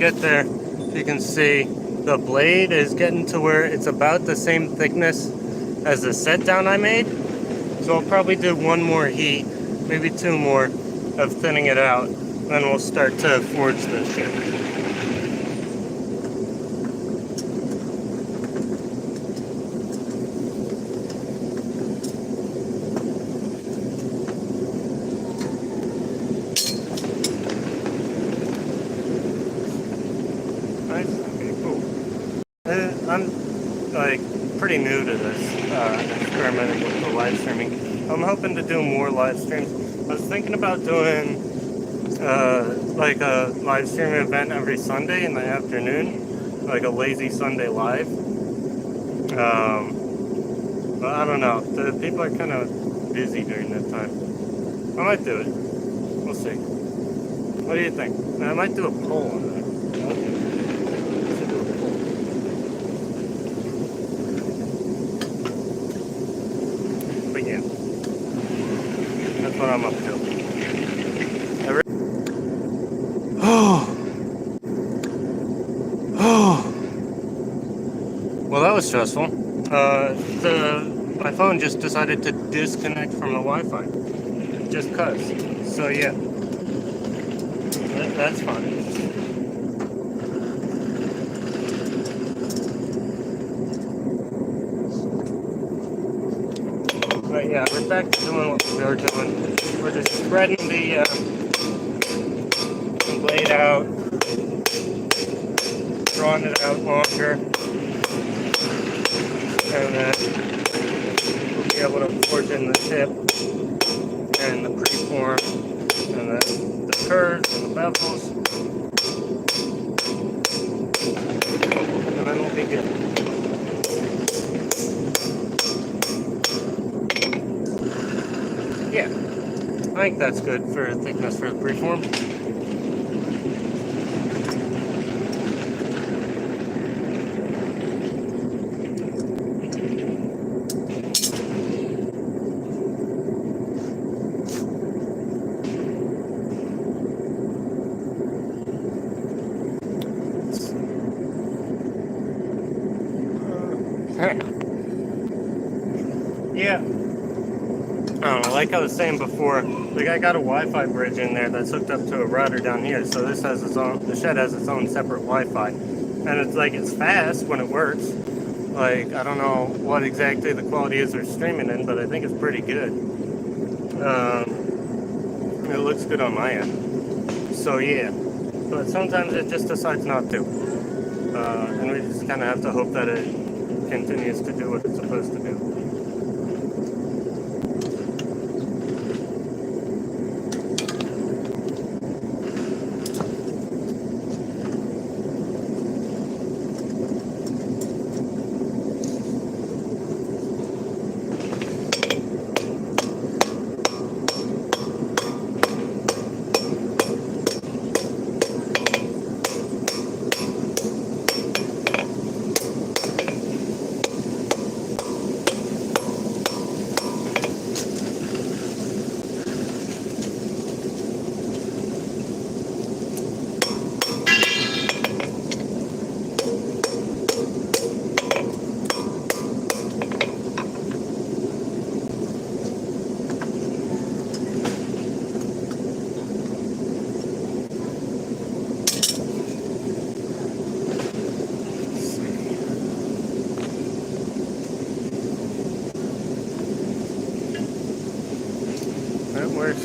get there, you can see the blade is getting to where it's about the same thickness as the set down I made. So I'll probably do one more heat, maybe two more, of thinning it out. Then we'll start to forge this shit. Nice. Okay, cool. I'm like pretty new to this, experimenting with the live streaming. I'm hoping to do more live streams. I was thinking about doing like a live streaming event every Sunday in the afternoon, like a lazy Sunday live. But I don't know. The people are kind of busy during that time. I might do it. We'll see. What do you think? I might do a poll on that. Should do a poll. But yeah, that's what I'm up to. Well, that was stressful. My phone just decided to disconnect from the Wi-Fi, just cause. So yeah, that's fine. But yeah, we're back to doing what we were doing. We're just spreading the blade out, drawing it out longer, and then we'll be able to forge in the tip and the preform and the curves and the bevels, and then we'll be good. Yeah, I think that's good for thickness for the preform. Yeah. I don't know, like I was saying before, like I got a Wi-Fi bridge in there that's hooked up to a router down here, so this has its own, the shed has its own separate Wi-Fi. And it's like, it's fast when it works. Like, I don't know what exactly the quality is they're streaming in, but I think it's pretty good. It looks good on my end. So yeah, but sometimes it just decides not to. And we just kind of have to hope that it continues to do what it's supposed to do.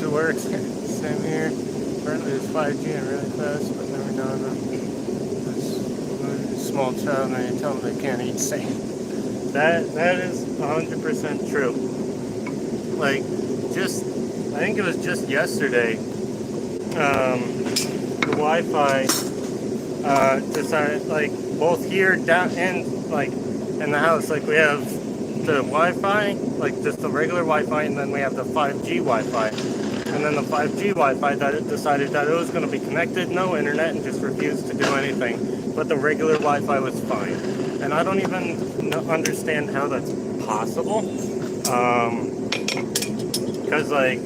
It works. Same here. Apparently it's 5G and really fast, but every now and then this small child and you tell them they can't eat sand. That is 100% true. Like, I think it was just yesterday, the Wi-Fi decided, like, both here down and like in the house, like we have the Wi-Fi, like just the regular Wi-Fi, and then we have the 5G Wi-Fi. And then the 5G Wi-Fi that it decided that it was going to be connected, no internet, and just refused to do anything. But the regular Wi-Fi was fine. And I don't even understand how that's possible. Because like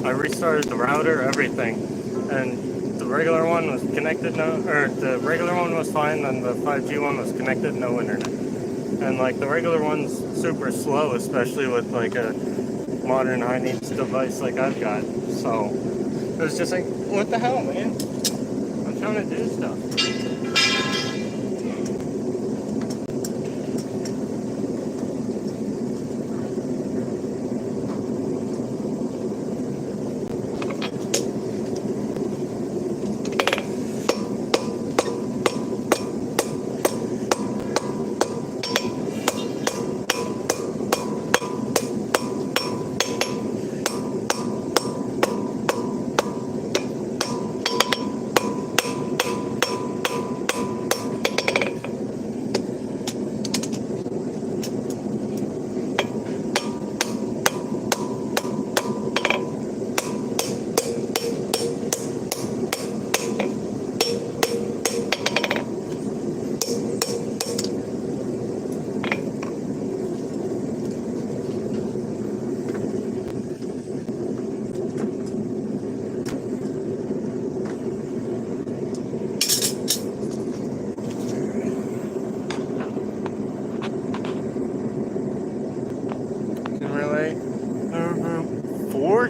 I restarted the router, everything, and the regular one was connected, the regular one was fine, and the 5G one was connected, no internet. And like the regular one's super slow, especially with like a modern high needs device like I've got. So it was just like, what the hell, man? I'm trying to do stuff.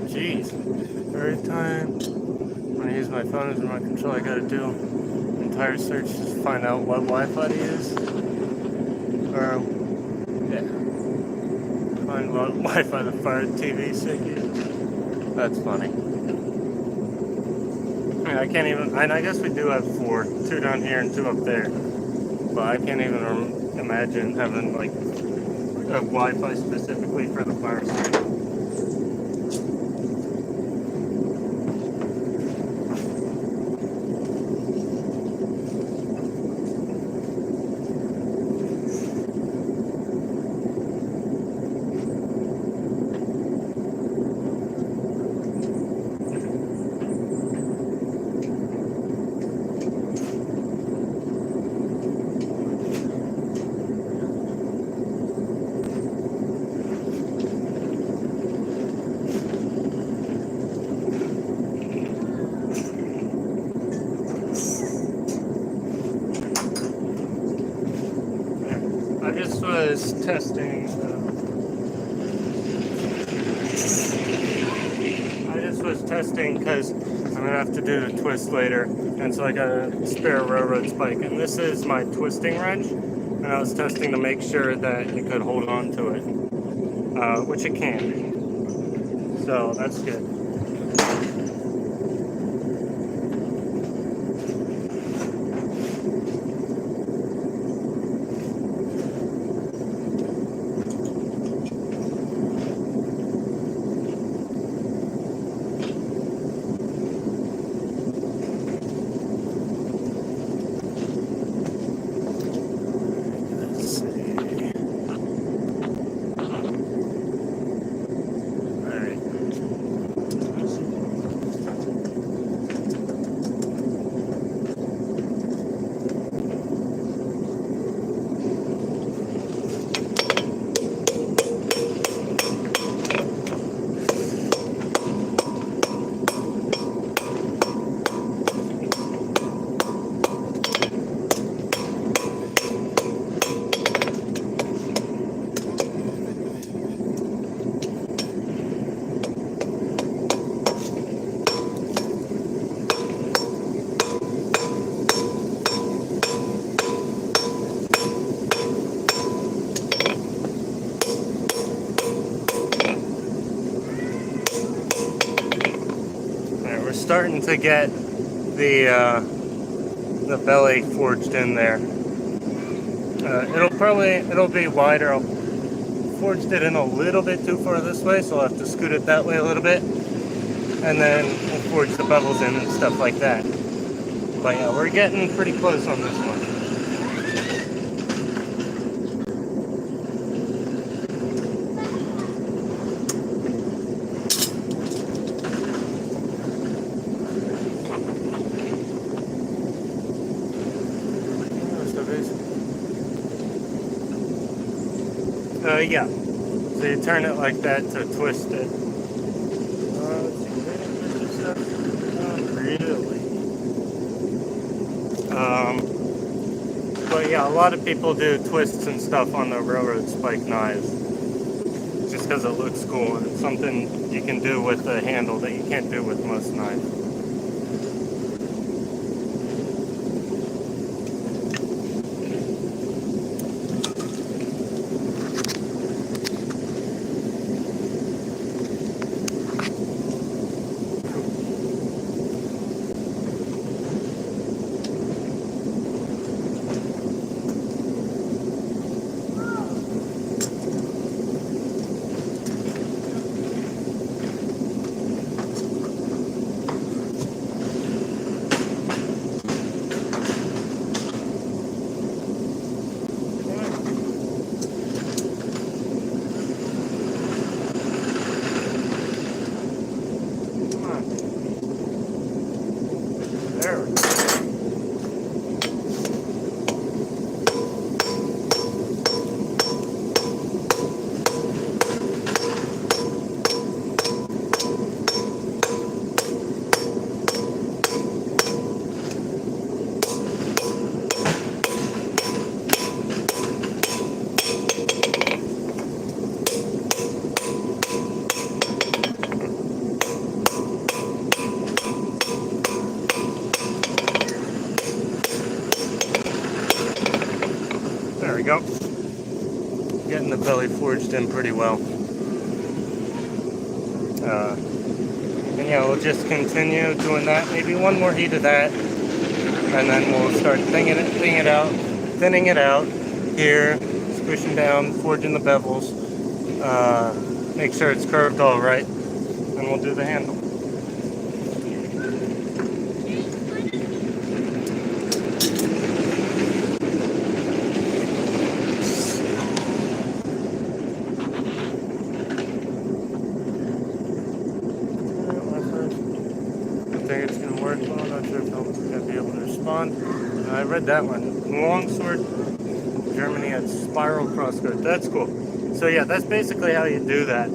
Jeez. Every time when I use my phone as a remote control, I gotta do an entire search to find out what Wi-Fi to use. Or, yeah. Find what Wi-Fi the Fire TV stick uses. That's funny. I can't even, I guess we do have 4. 2 down here and 2 up there. But I can't even imagine having like a Wi-Fi specifically for the Fire stick. Was testing. I just was testing because I'm gonna have to do the twist later, and so I got a spare railroad spike, and this is my twisting wrench, and I was testing to make sure that it could hold on to it, which it can. So that's good. Starting to get the belly forged in there. It'll be wider. I'll forged it in a little bit too far this way, so I'll have to scoot it that way a little bit, and then we'll forge the bevels in and stuff like that. But yeah, we're getting pretty close on this one. Yeah. So you turn it like that to twist it. Let's see, really? But yeah, a lot of people do twists and stuff on the railroad spike knives just because it looks cool and it's something you can do with a handle that you can't do with most knives. There we go. There we go. Getting the belly forged in pretty well. And yeah, we'll just continue doing that. Maybe one more heat of that, and then we'll start thinning it out here, squishing down, forging the bevels, make sure it's curved all right, and we'll do the handle. It's going to work well. I'm not sure if I'm going to be able to respond. I read that one. Longsword, Germany had spiral crosscut. That's cool. So yeah, that's basically how you do that.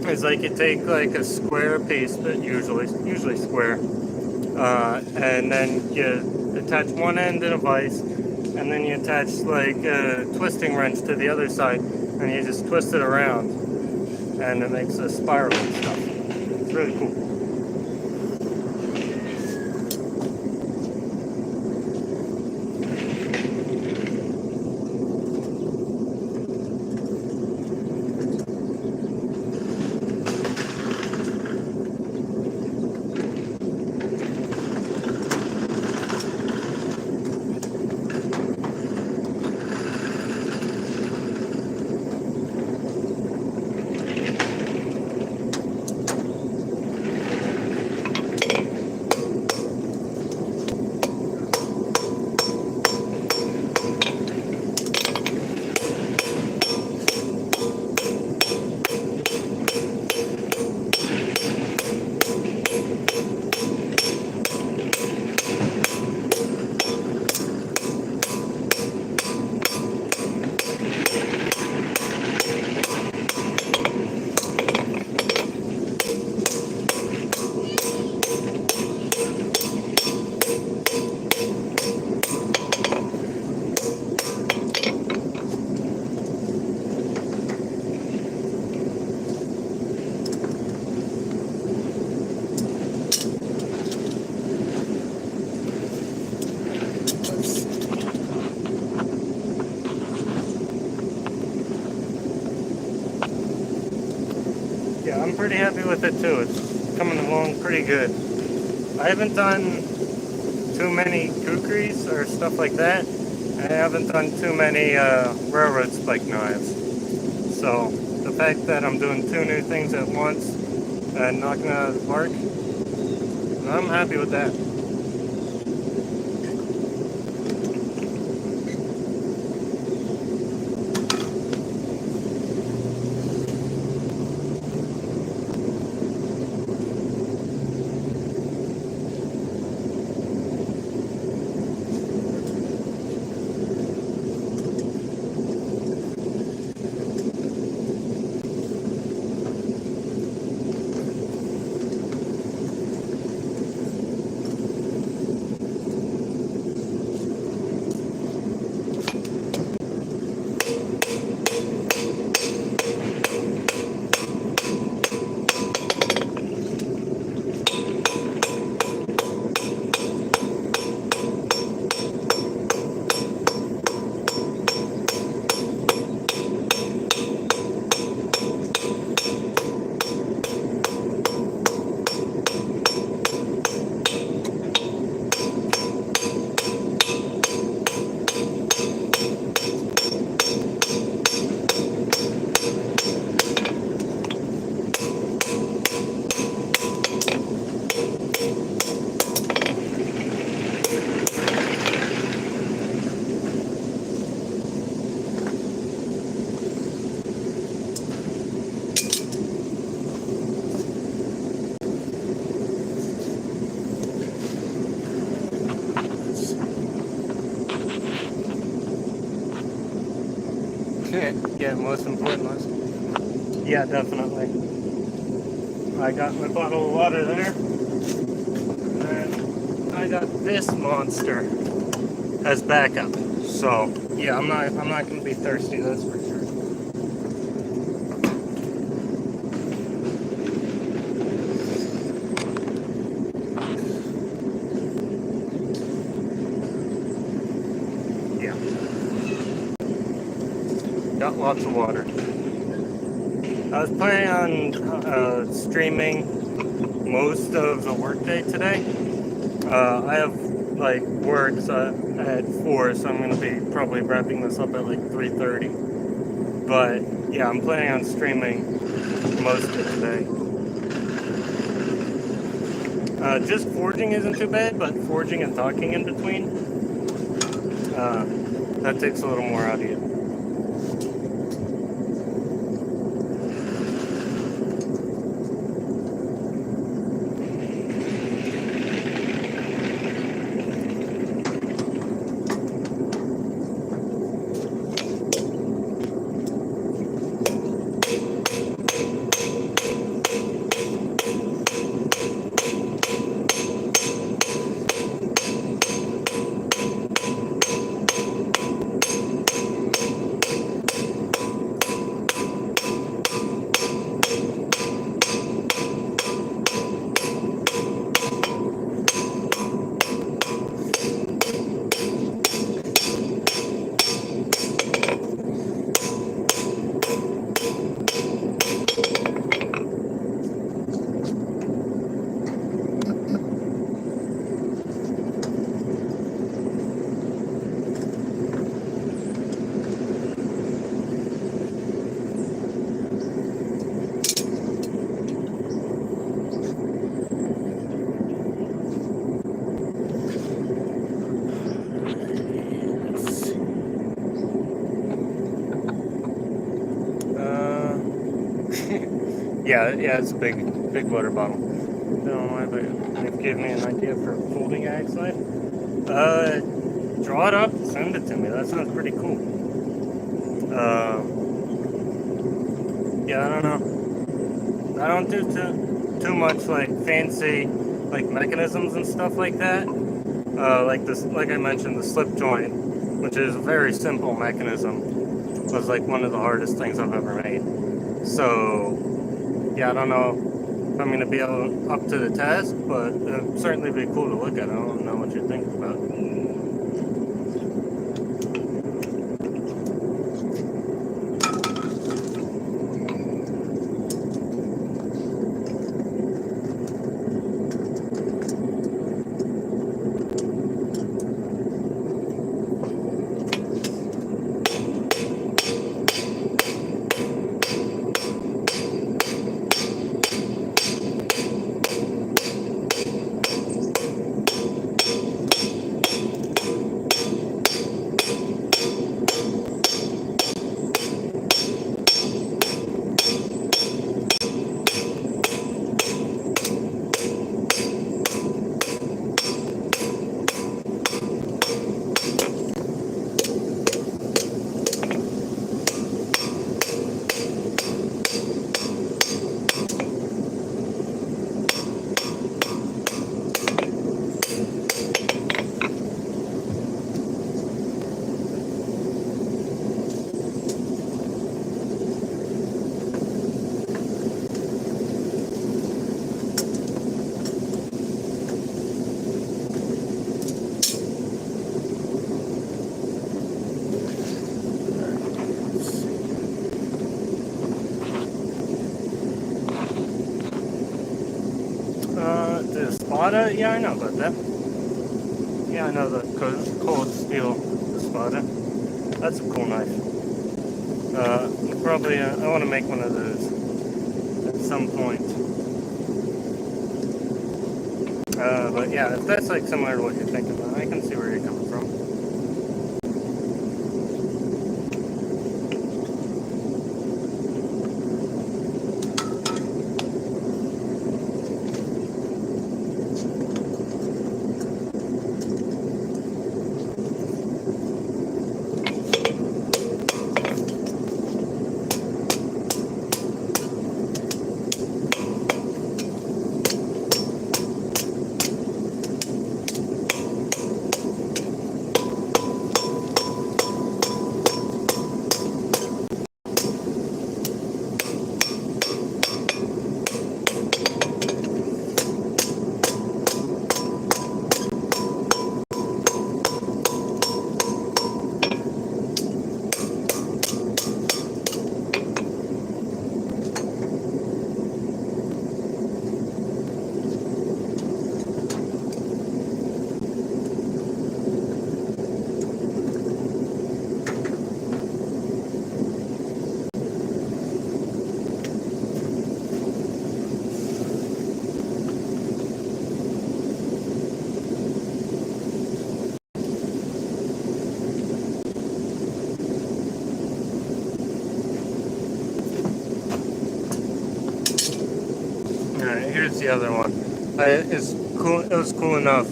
It's like you take like a square piece, but usually square, and then you attach one end in a vise, and then you attach like a twisting wrench to the other side, and you just twist it around, and it makes a spiral and stuff. It's really cool. Yeah, I'm pretty happy with it too. It's coming along pretty good. I haven't done too many kukris or stuff like that. I haven't done too many railroad spike knives. So the fact that I'm doing two new things at once and knocking out of the park, I'm happy with that. Yeah, most important lesson. Yeah, definitely. I got my bottle of water there. And I got this monster as backup. So yeah, I'm not gonna be thirsty, that's for sure. Yeah. Got lots of water. I was planning on streaming most of the workday today. I have like works at 4, so I'm gonna be probably wrapping this up at like 3:30. But yeah, I'm planning on streaming most of it today. Just forging isn't too bad, but forging and talking in between, that takes a little more out of you. Yeah, it's a big water bottle. Don't know why, but it gave me an idea for folding actually. Draw it up, send it to me. That sounds pretty cool. Yeah, I don't know. I don't do too much like fancy like mechanisms and stuff like that. Like this, like I mentioned, the slip joint, which is a very simple mechanism, was like one of the hardest things I've ever made. So yeah, I don't know if I'm gonna be up to the task, but it'd certainly be cool to look at. I don't know what you're thinking about. The Spada? Yeah, I know about that. Yeah, I know the cold steel Spada. That's a cool knife. Probably, I want to make one of those at some point. But yeah, if that's like similar to what you're thinking about, I can see where you're coming from. here's the other one. It's cool. It was cool enough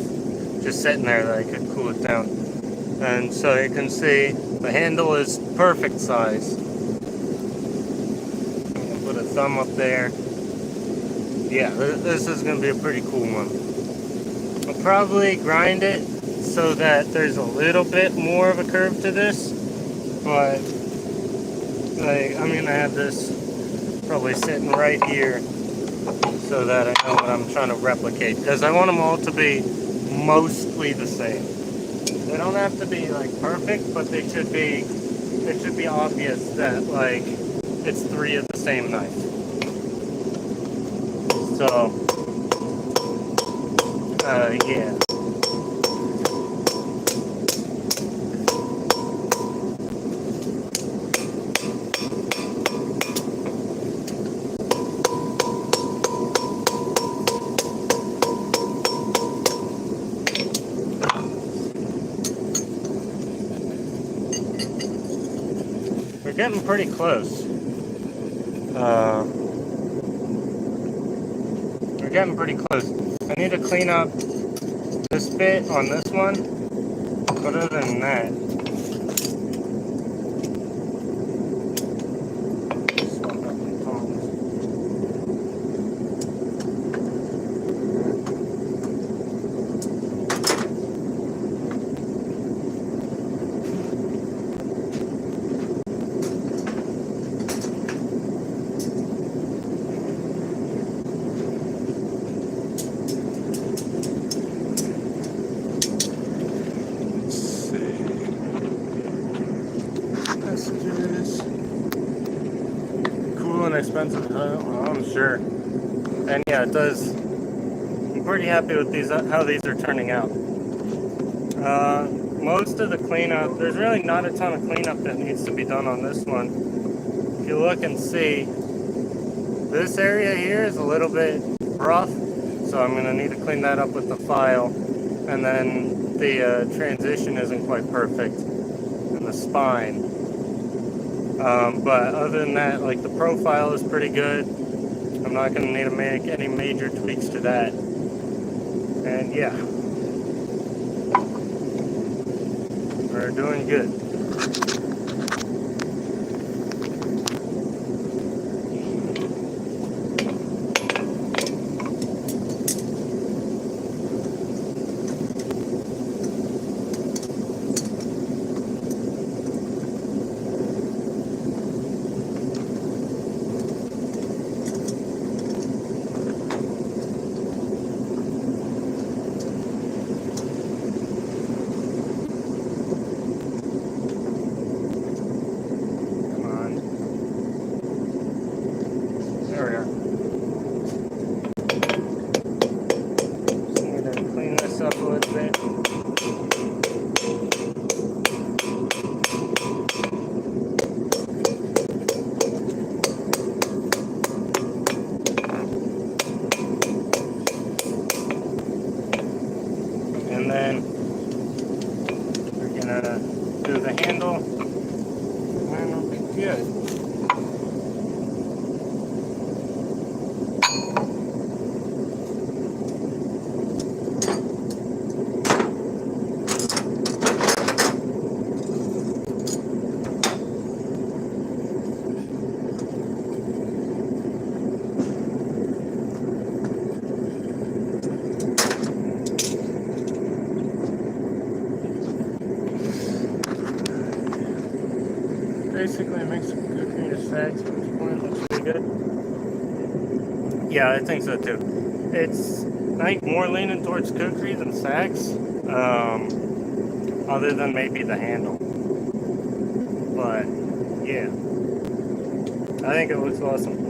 just sitting there that I could cool it down. And so you can see the handle is perfect size. I'll put a thumb up there. Yeah, this is going to be a pretty cool one. I'll probably grind it so that there's a little bit more of a curve to this, but like I'm going to have this probably sitting right here so that I know what I'm trying to replicate, because I want them all to be mostly the same. They don't have to be like perfect, but it should be obvious that like it's 3 of the same knife. So yeah. We're getting pretty close. We're getting pretty close. I need to clean up this bit on this one. But other than that, swap out the tongs. Messages. Cool and expensive. Well, I'm sure. And yeah, it does. I'm pretty happy with these, how these are turning out. Most of the cleanup, there's really not a ton of cleanup that needs to be done on this one. If you look and see, this area here is a little bit rough, so I'm going to need to clean that up with the file. And then the transition isn't quite perfect in the spine. But other than that, like the profile is pretty good. I'm not going to need to make any major tweaks to that. And yeah, we're doing good. And then we're gonna do the handle, and it'll be good. Basically, it makes some good green sags, but this point looks pretty good. Yeah, I think so too. It's like more leaning towards kukri than sags, other than maybe the handle. But yeah, I think it looks awesome.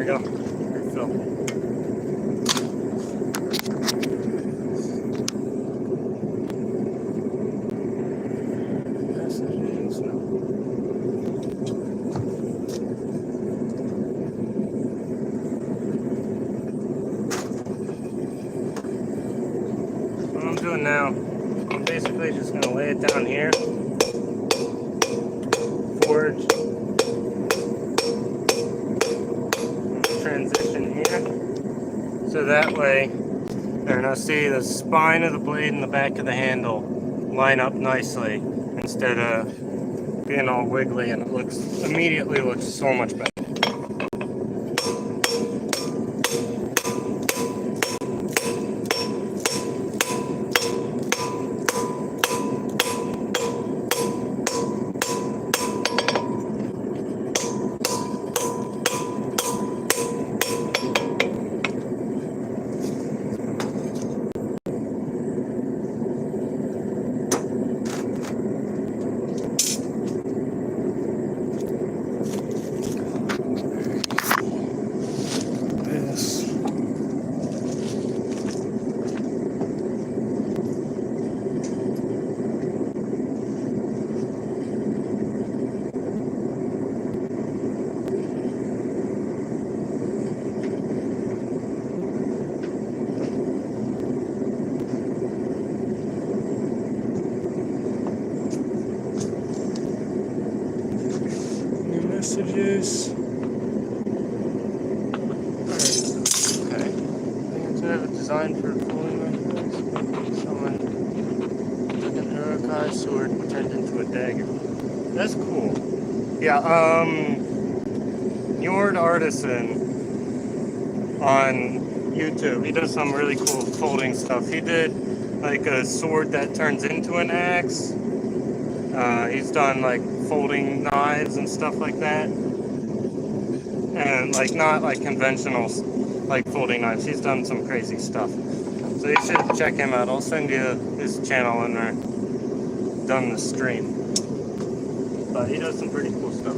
go. Refill. Messages, no. What I'm doing now, I'm basically just going to lay it down here, forge, transition here, so that way, there, now see the spine of the blade and the back of the handle line up nicely instead of being all wiggly, and it immediately looks so much better. Messages. Okay. I think I have a design for fooling like this. Someone took an Urukai sword and turned into a dagger. That's cool. Yeah, Njord Artisan on YouTube. He does some really cool folding stuff. He did like a sword that turns into an axe. He's done like folding knives and stuff like that, and like not like conventional like folding knives. He's done some crazy stuff, so you should check him out. I'll send you his channel when we're done the stream, but he does some pretty cool stuff.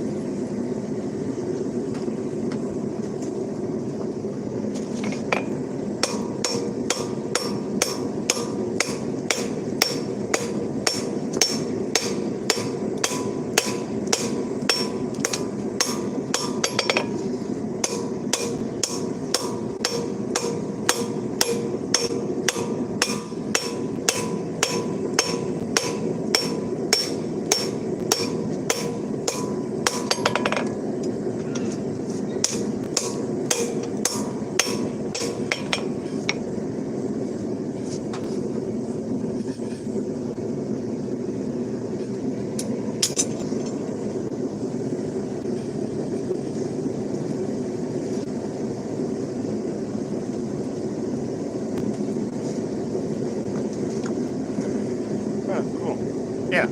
Yeah,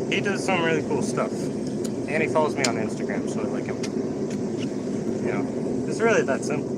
he does some really cool stuff, and he follows me on Instagram, so I like him. You know, it's really that simple.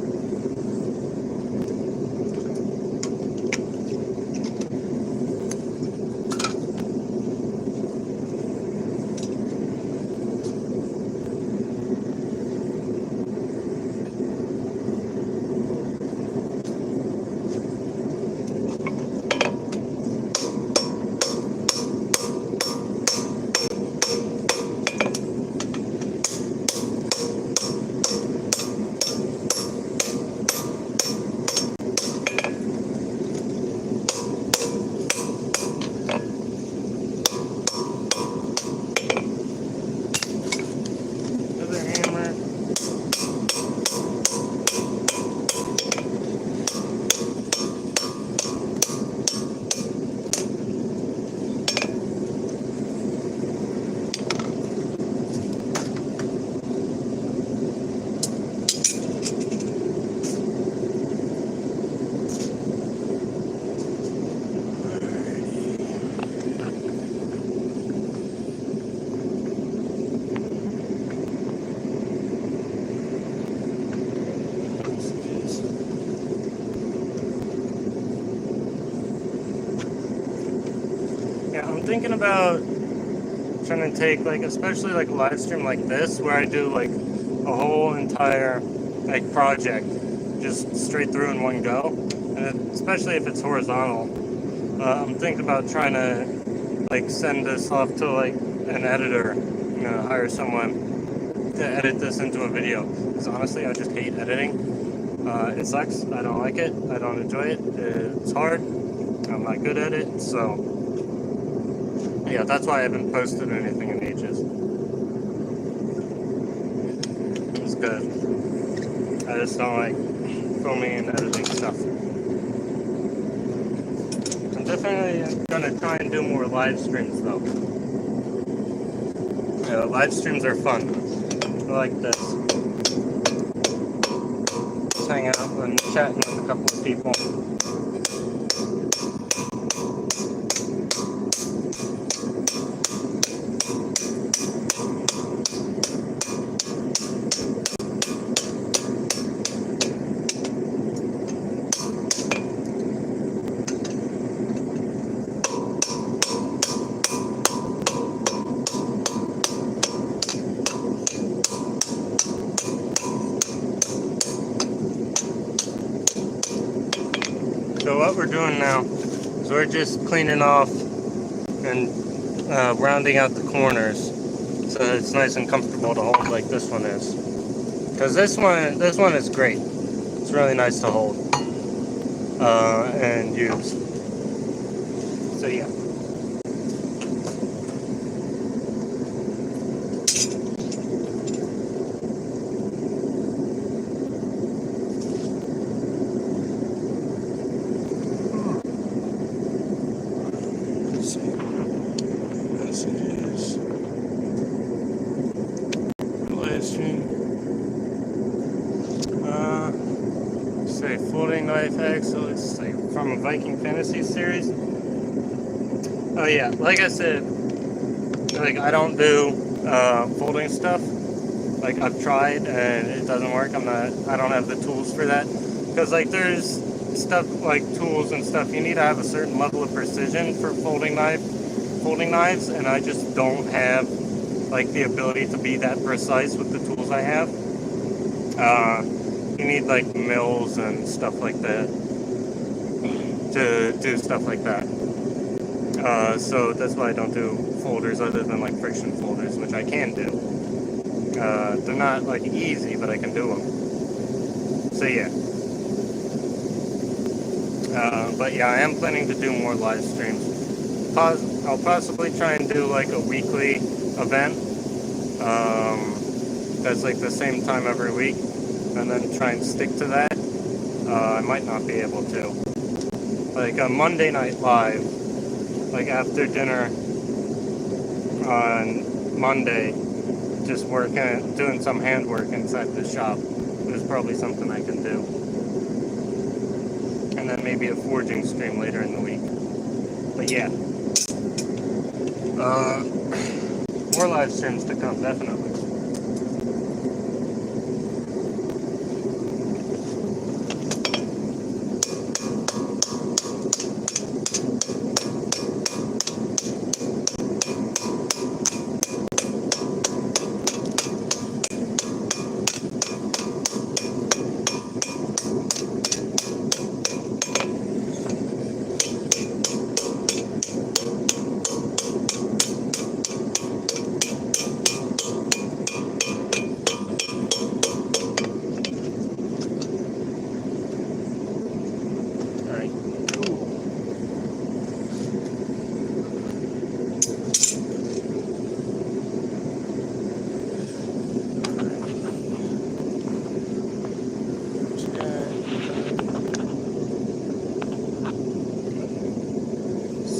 Thinking about trying to take, like, especially like a live stream like this where I do like a whole entire like project just straight through in one go, and especially if it's horizontal. I'm thinking about trying to like send this off to like an editor, hire someone to edit this into a video. Because honestly, I just hate editing. It sucks. I don't like it. I don't enjoy it. It's hard. I'm not good at it. So yeah, that's why I haven't posted anything in ages. It's good. I just don't like filming and editing stuff. I'm definitely gonna try and do more live streams though. Yeah, live streams are fun. I like this. Just hang out and chatting with a couple of people. So what we're doing now is we're just cleaning off and rounding out the corners so that it's nice and comfortable to hold like this one is. Because this one is great. It's really nice to hold and use. So yeah. Say floating knife X, so it's like from a Viking Fantasy series. Oh yeah, like I said, like I don't do folding stuff. Like I've tried and it doesn't work. I don't have the tools for that. Because like there's stuff like tools and stuff, you need to have a certain level of precision for folding knives, and I just don't have like the ability to be that precise with the tools I have. You need like mills and stuff like that to do stuff like that. So that's why I don't do folders other than like friction folders, which I can do. They're not like easy, but I can do them. So yeah. But yeah, I am planning to do more live streams. I'll possibly try and do like a weekly event. That's like the same time every week, and then try and stick to that. I might not be able to. Like a Monday Night Live, like after dinner on Monday, just doing some handwork inside the shop. There's probably something I can do. And then maybe a forging stream later in the week. But yeah. More live streams to come, definitely.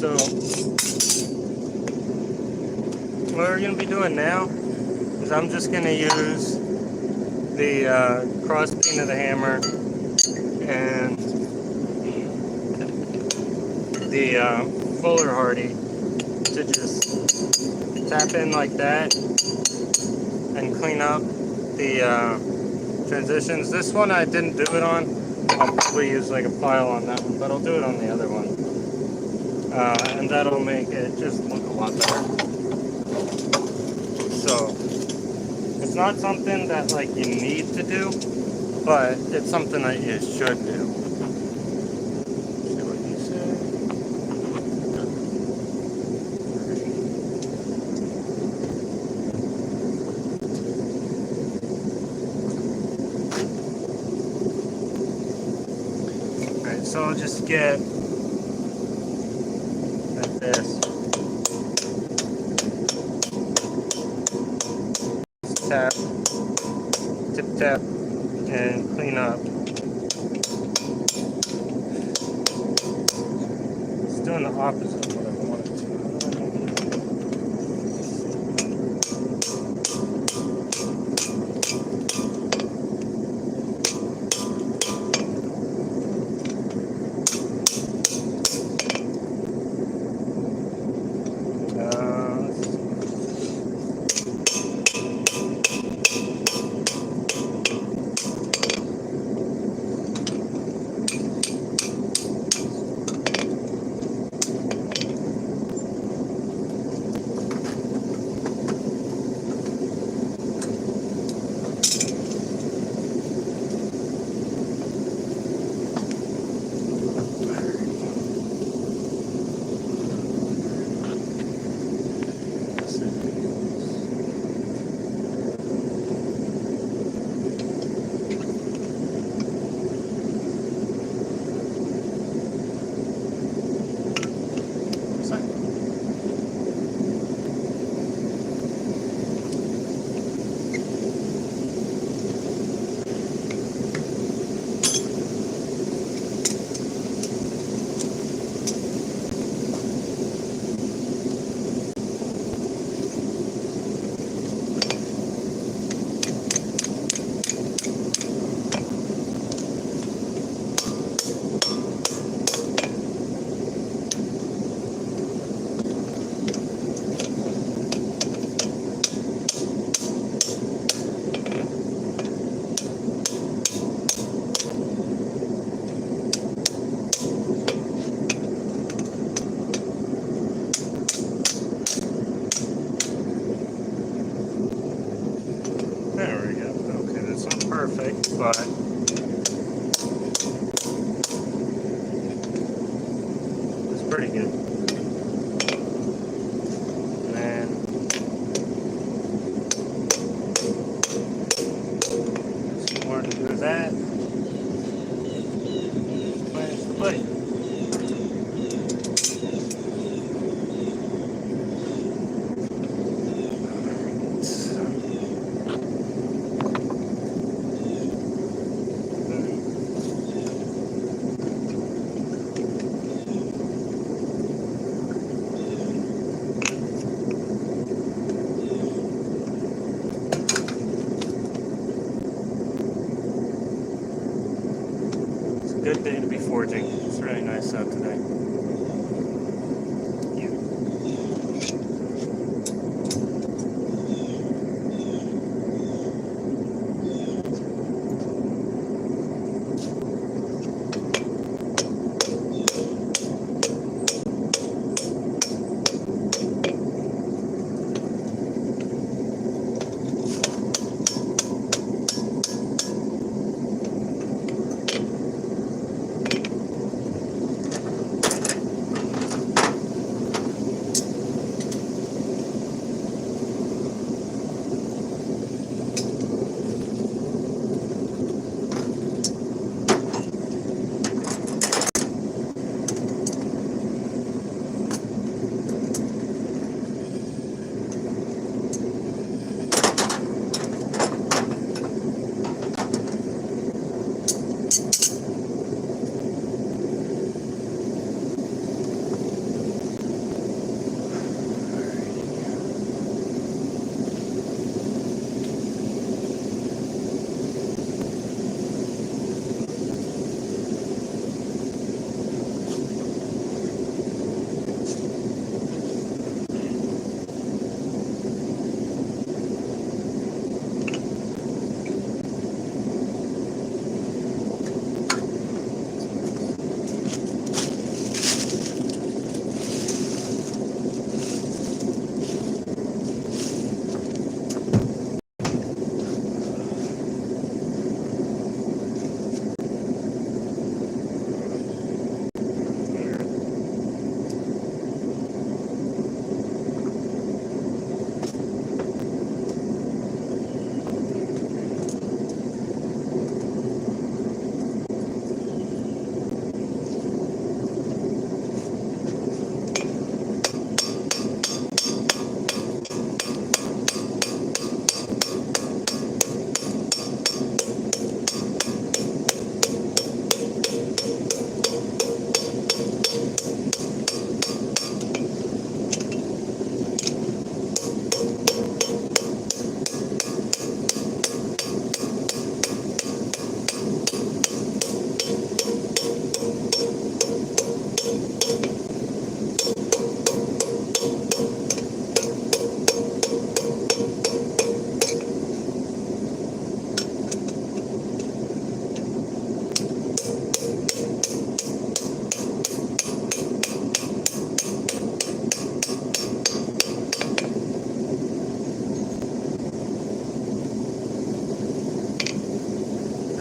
So, what we're going to be doing now is I'm just going to use the cross peen of the hammer and the Fuller Hardy to just tap in like that and clean up the transitions. This one I didn't do it on. I'll probably use like a file on that one, but I'll do it on the other one. And that'll make it just look a lot better. So, It's not something that like you need to do, but it's something that you should do. See what you say? Alright, so I'll just get like this. Tap, tip tap, and clean up. It's doing the opposite of what I wanted to. There we go. Okay, that's not perfect, but it's pretty good. And then some more to do that. Finish the plate. Good day to be forging. It's really nice out today.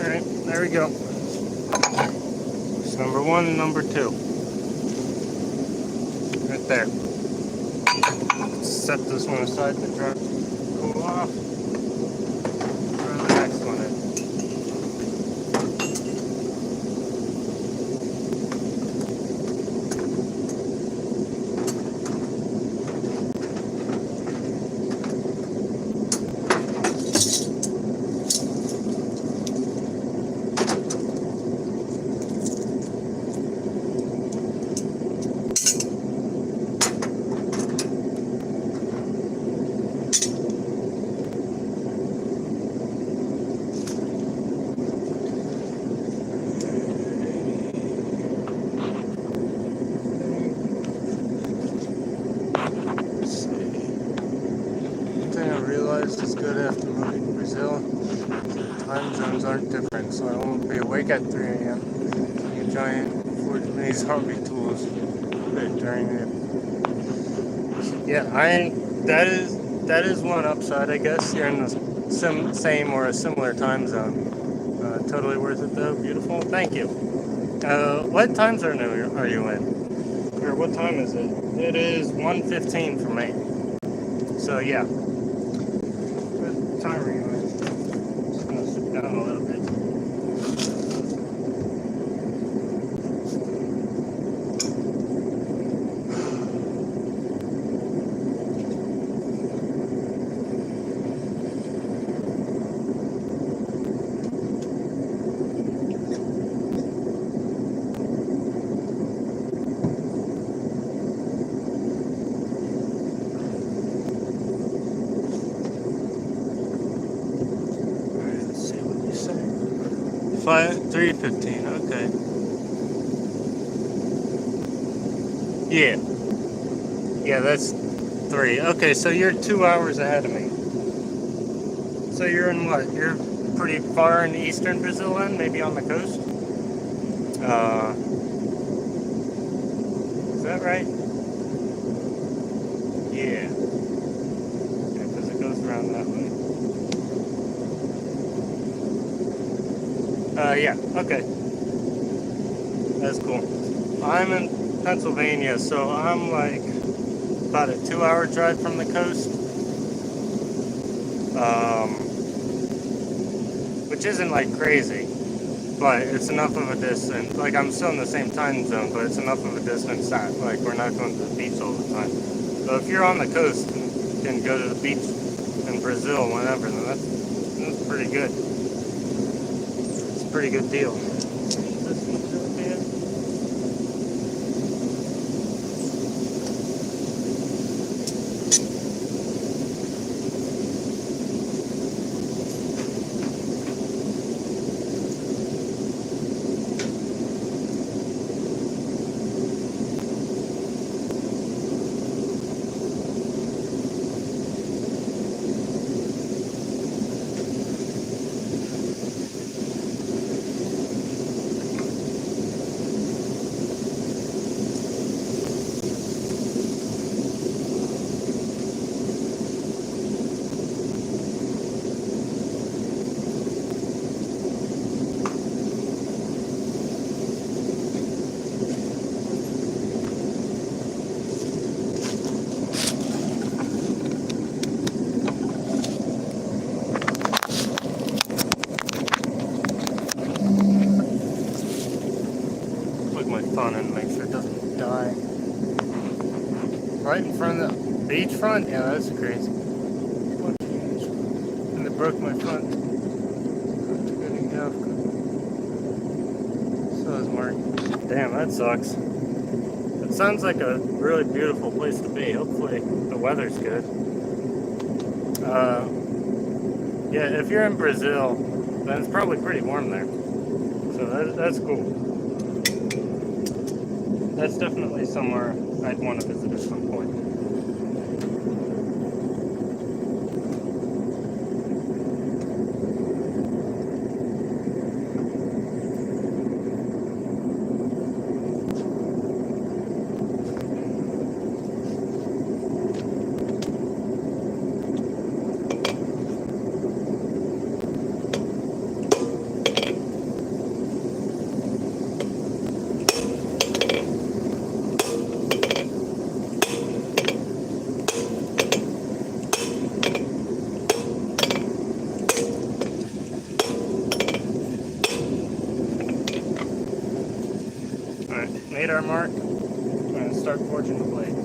Alright, there we go. It's number 1 and number 2. Right there. Set this one aside to dry, cool off. Throw the next one in. It's good after moving to Brazil. Time zones aren't different, so I won't be awake at 3 a.m. A giant Fortnite zombie tools during it. Yeah, that is one upside, I guess. You're in the same or a similar time zone. Totally worth it though. Beautiful. Thank you. What time zone are you in? Or what time is it? It is 1:15 for me. So yeah. Timer you in? Just gonna sit down a little bit. Let's see what you say. 3:15. Okay. Yeah. Yeah, that's 3. Okay, so you're 2 hours ahead of me. So you're in what? You're pretty far in eastern Brazil then? Maybe on the coast? Is that right? Yeah. Yeah, because it goes around that way. Yeah, okay. That's cool. I'm in Pennsylvania, so I'm like about a 2-hour drive from the coast. Which isn't like crazy, but it's enough of a distance. Like I'm still in the same time zone, but it's enough of a distance that like we're not going to the beach all the time. So if you're on the coast and can go to the beach in Brazil whenever, then that's pretty good. It's a pretty good deal. My phone and make sure it doesn't die. Right in front of the beachfront? Yeah, that's crazy. And they broke my front. So is Mark. Damn, that sucks. It sounds like a really beautiful place to be. Hopefully the weather's good. Yeah, if you're in Brazil, then it's probably pretty warm there. So that's cool. That's definitely somewhere I'd want to visit at some point. made our mark. We're going to start forging the blade.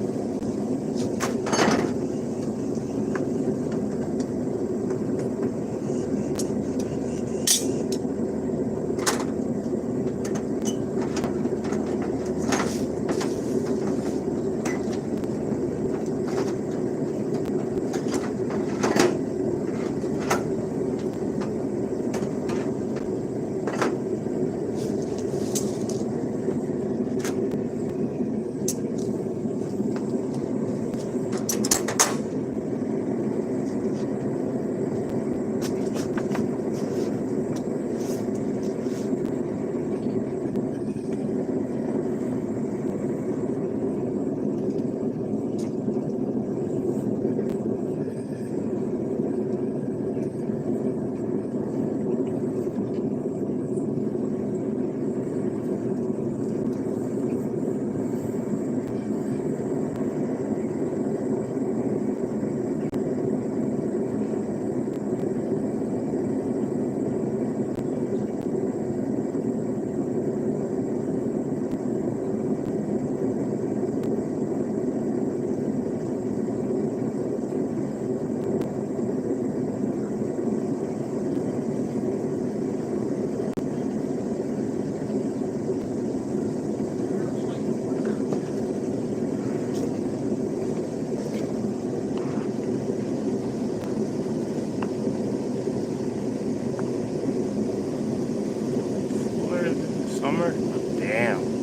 Summer? Damn.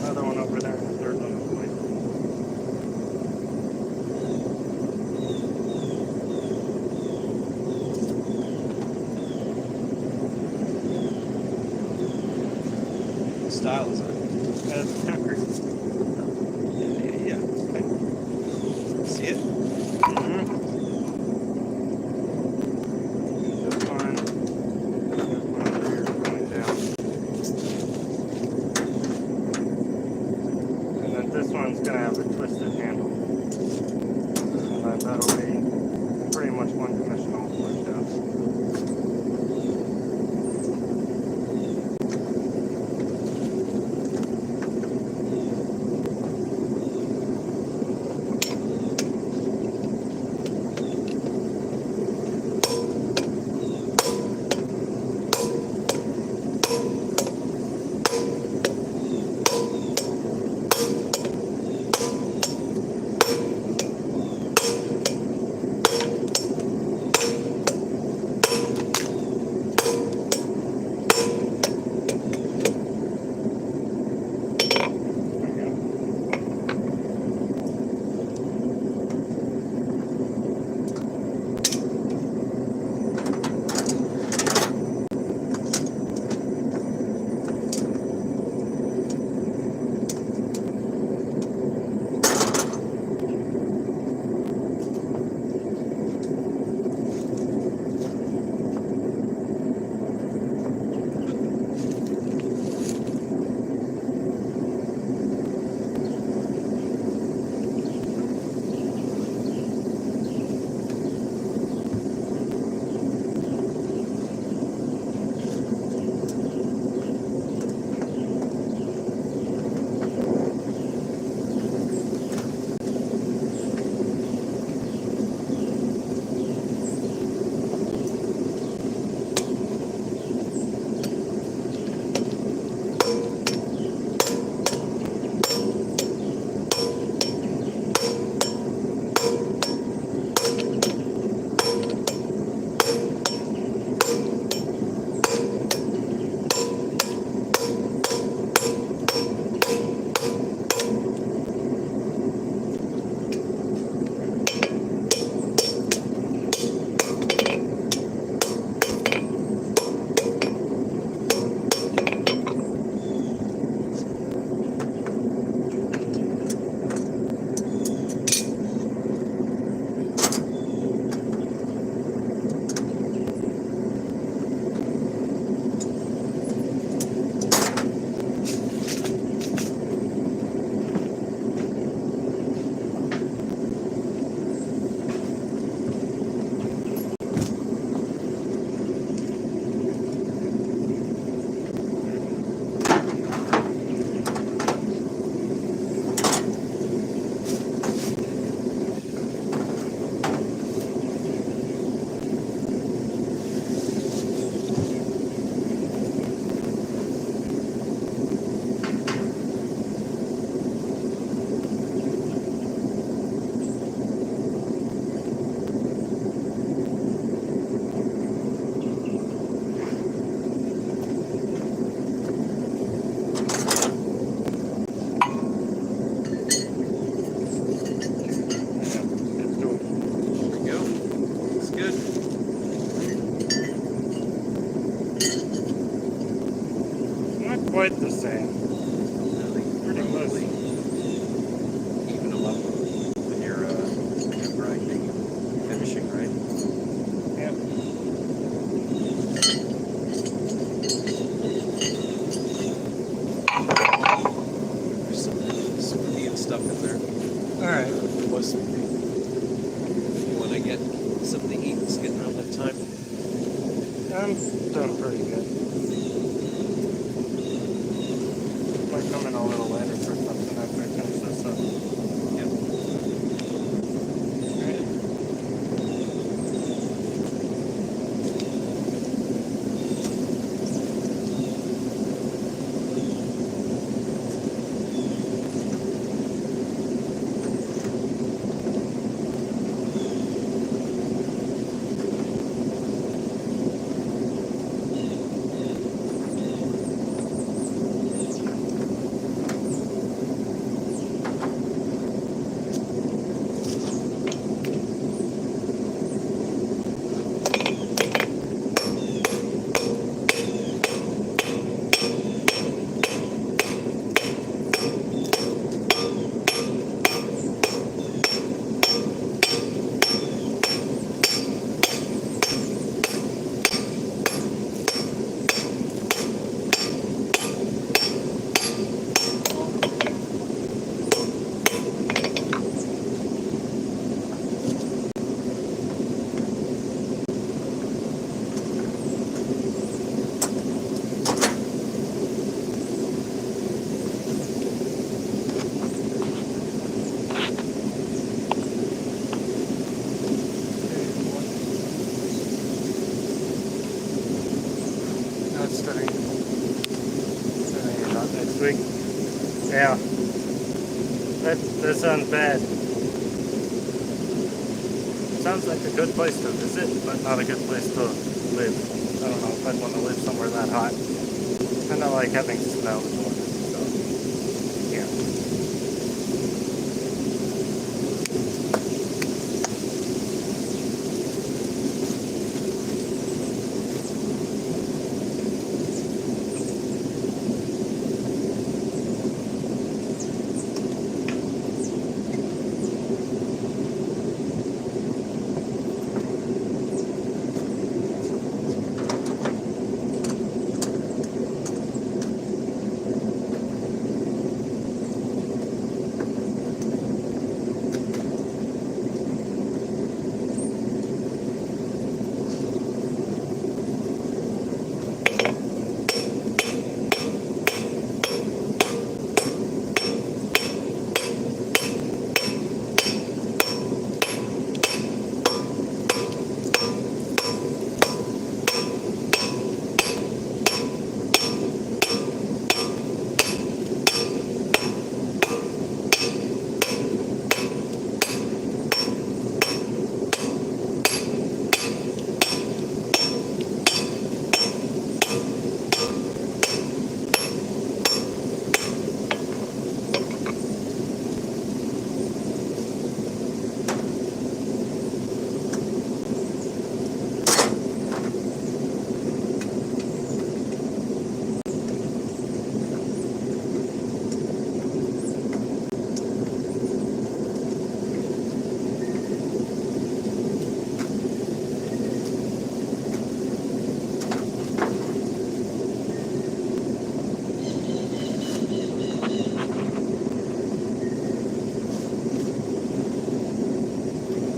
Another one over there, and a third one over there. What style is it? That's tempered. Yeah. Okay. See it? Mm-hmm. This one over here is going down. And then this one's going to have a twisted handle. And then that'll be pretty much one dimensional forged out. quite the same. Pretty closely. Even them up when you're grinding and finishing, right? Yep. There's some pee and stuff in there. Alright. There was some pee. You want to get something to eat? It's getting around that time. I'm doing pretty good. Might come in a little later for something after I finish this up. Yep. No, it's studying. Studying about next week. Yeah. That sounds bad. Sounds like a good place to visit, but not a good place to live. I don't know if I'd want to live somewhere that hot. Kind of like having snow. So, yeah.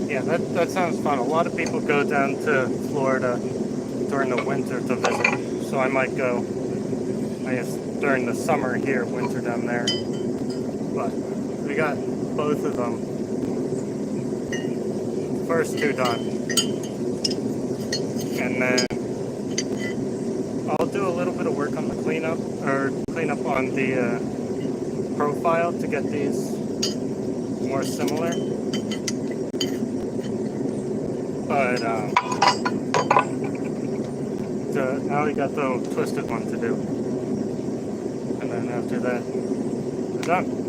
Yeah, that sounds fun. A lot of people go down to Florida during the winter to visit. So I might go, I guess, during the summer here, winter down there. But we got both of them. First two done. And then I'll do a little bit of work on the cleanup on the profile to get these more similar. But now we got the twisted one to do. And then after that, we're done.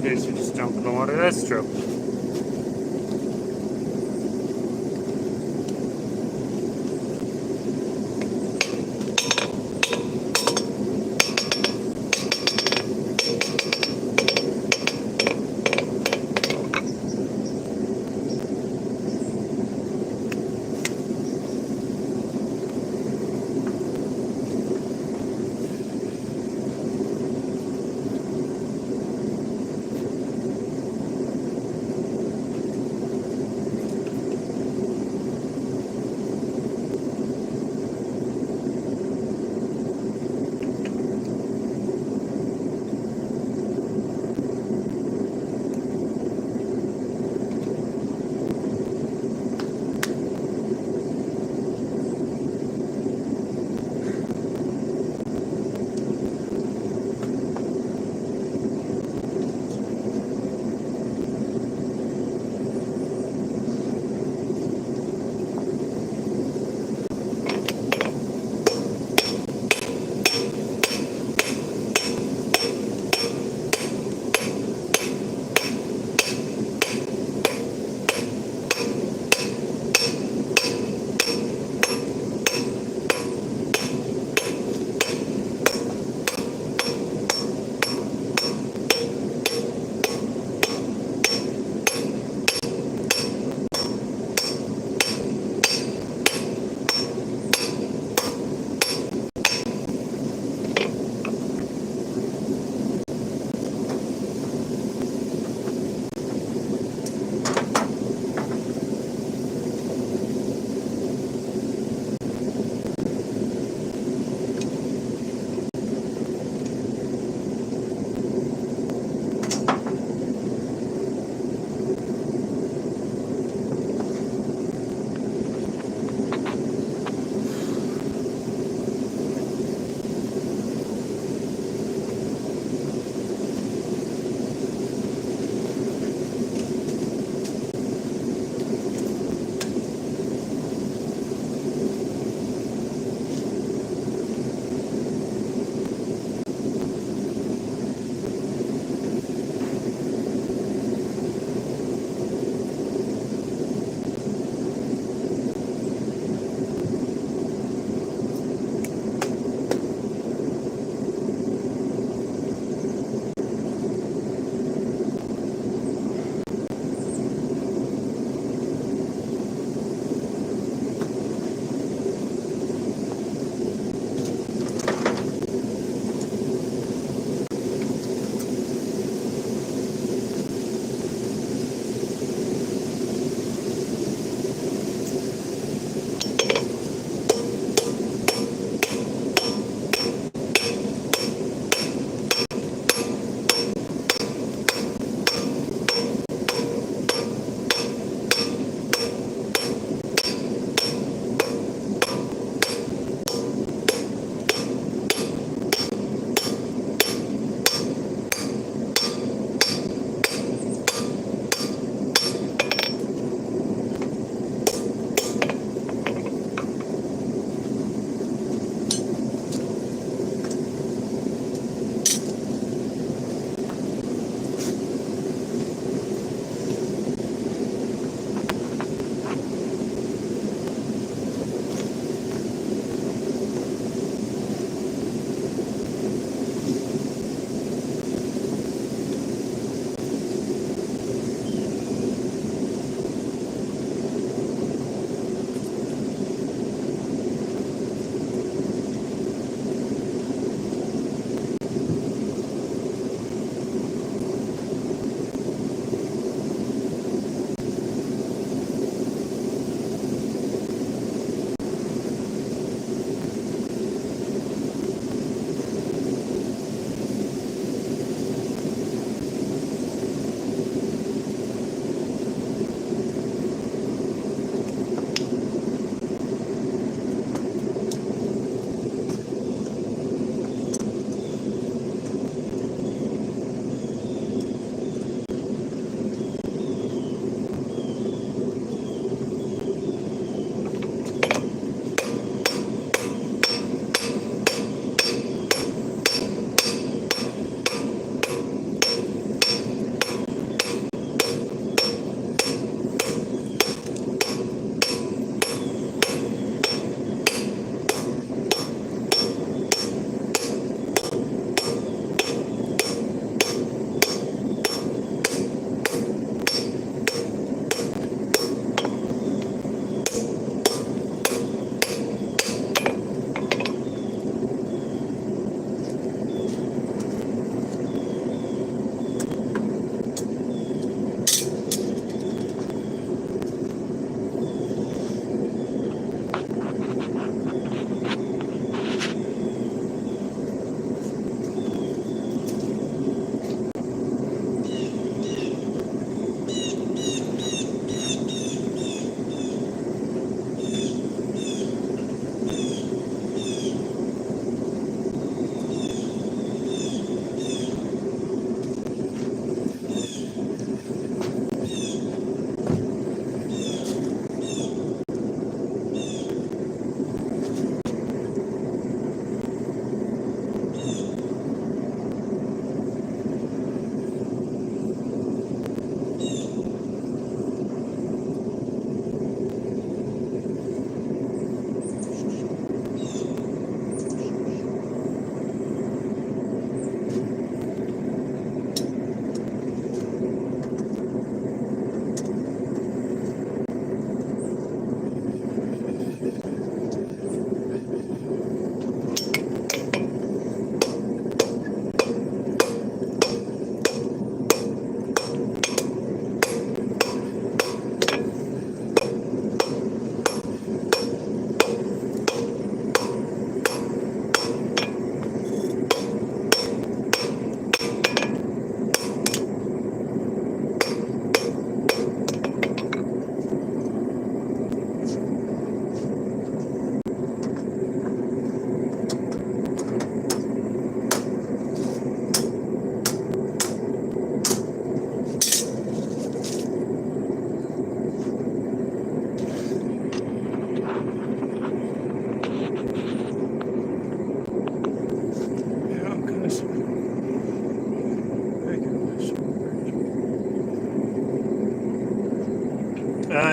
means you just jump in the water. That's true.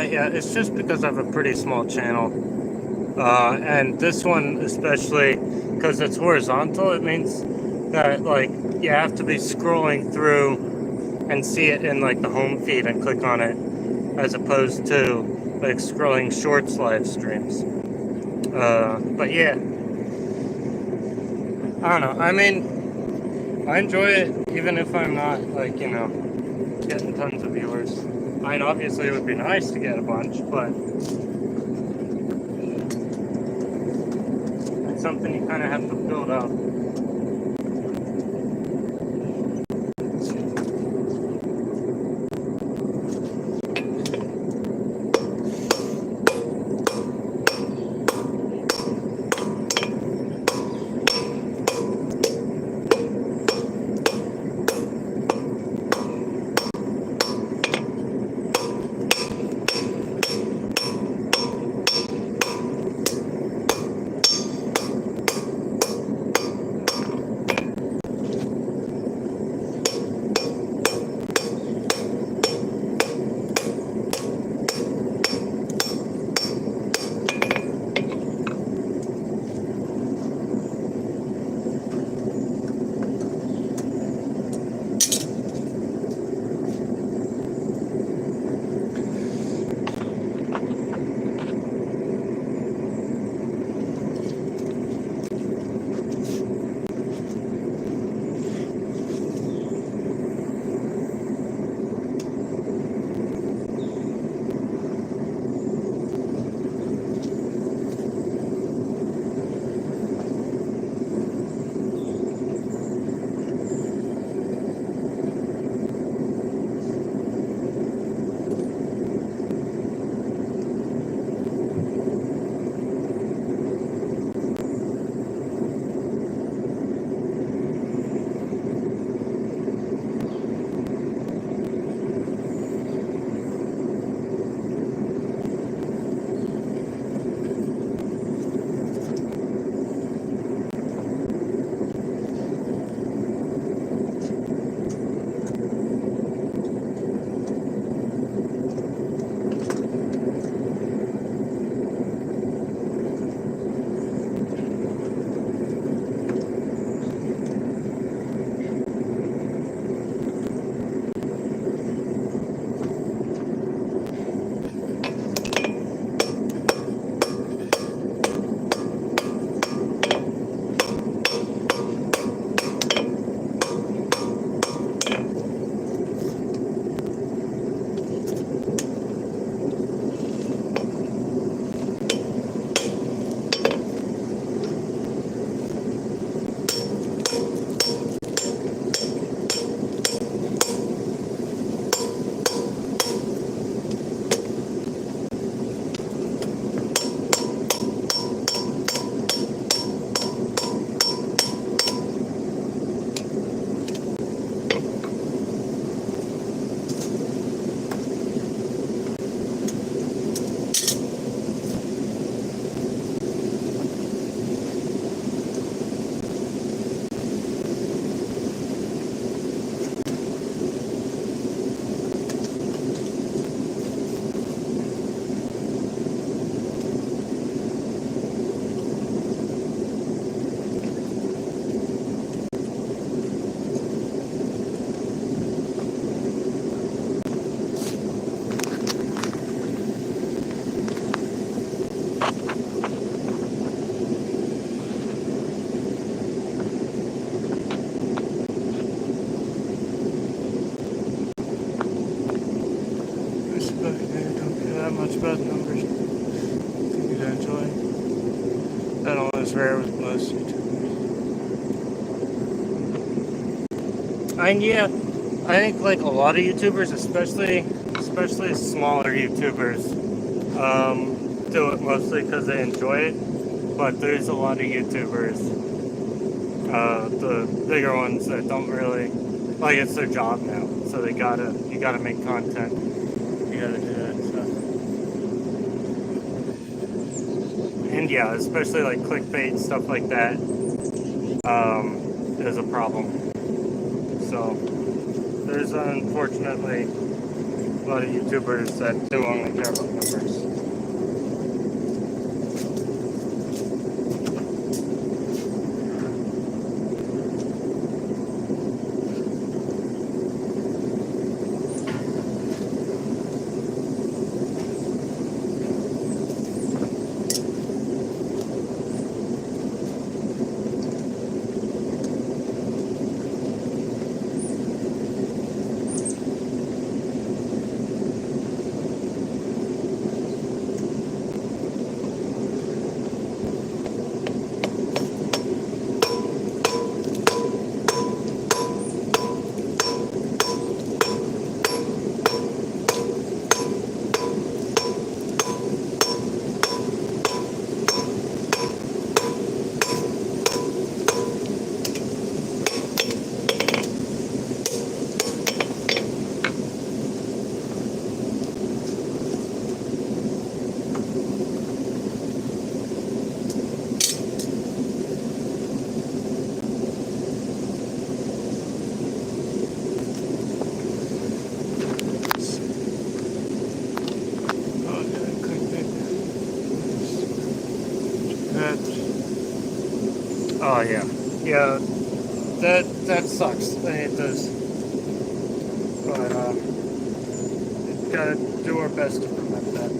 Yeah, it's just because I have a pretty small channel. And this one especially, because it's horizontal, it means that like you have to be scrolling through and see it in like the home feed and click on it, as opposed to like scrolling shorts live streams. But yeah, I don't know. I mean, I enjoy it even if I'm not like, you know, getting tons of viewers. I mean, obviously it would be nice to get a bunch, but it's something you kind of have to build up. Much bad numbers. Think you'd enjoy. That only is rare with most YouTubers. And yeah, I think like a lot of YouTubers, especially smaller YouTubers, do it mostly because they enjoy it. But there's a lot of YouTubers, the bigger ones that don't really like it's their job now, so you gotta make content. You gotta do that stuff. And yeah, especially like clickbait, stuff like that, is a problem. So there's unfortunately A lot of YouTubers that do only care about numbers. Oh yeah, yeah. That sucks. It does. But gotta do our best to prevent that.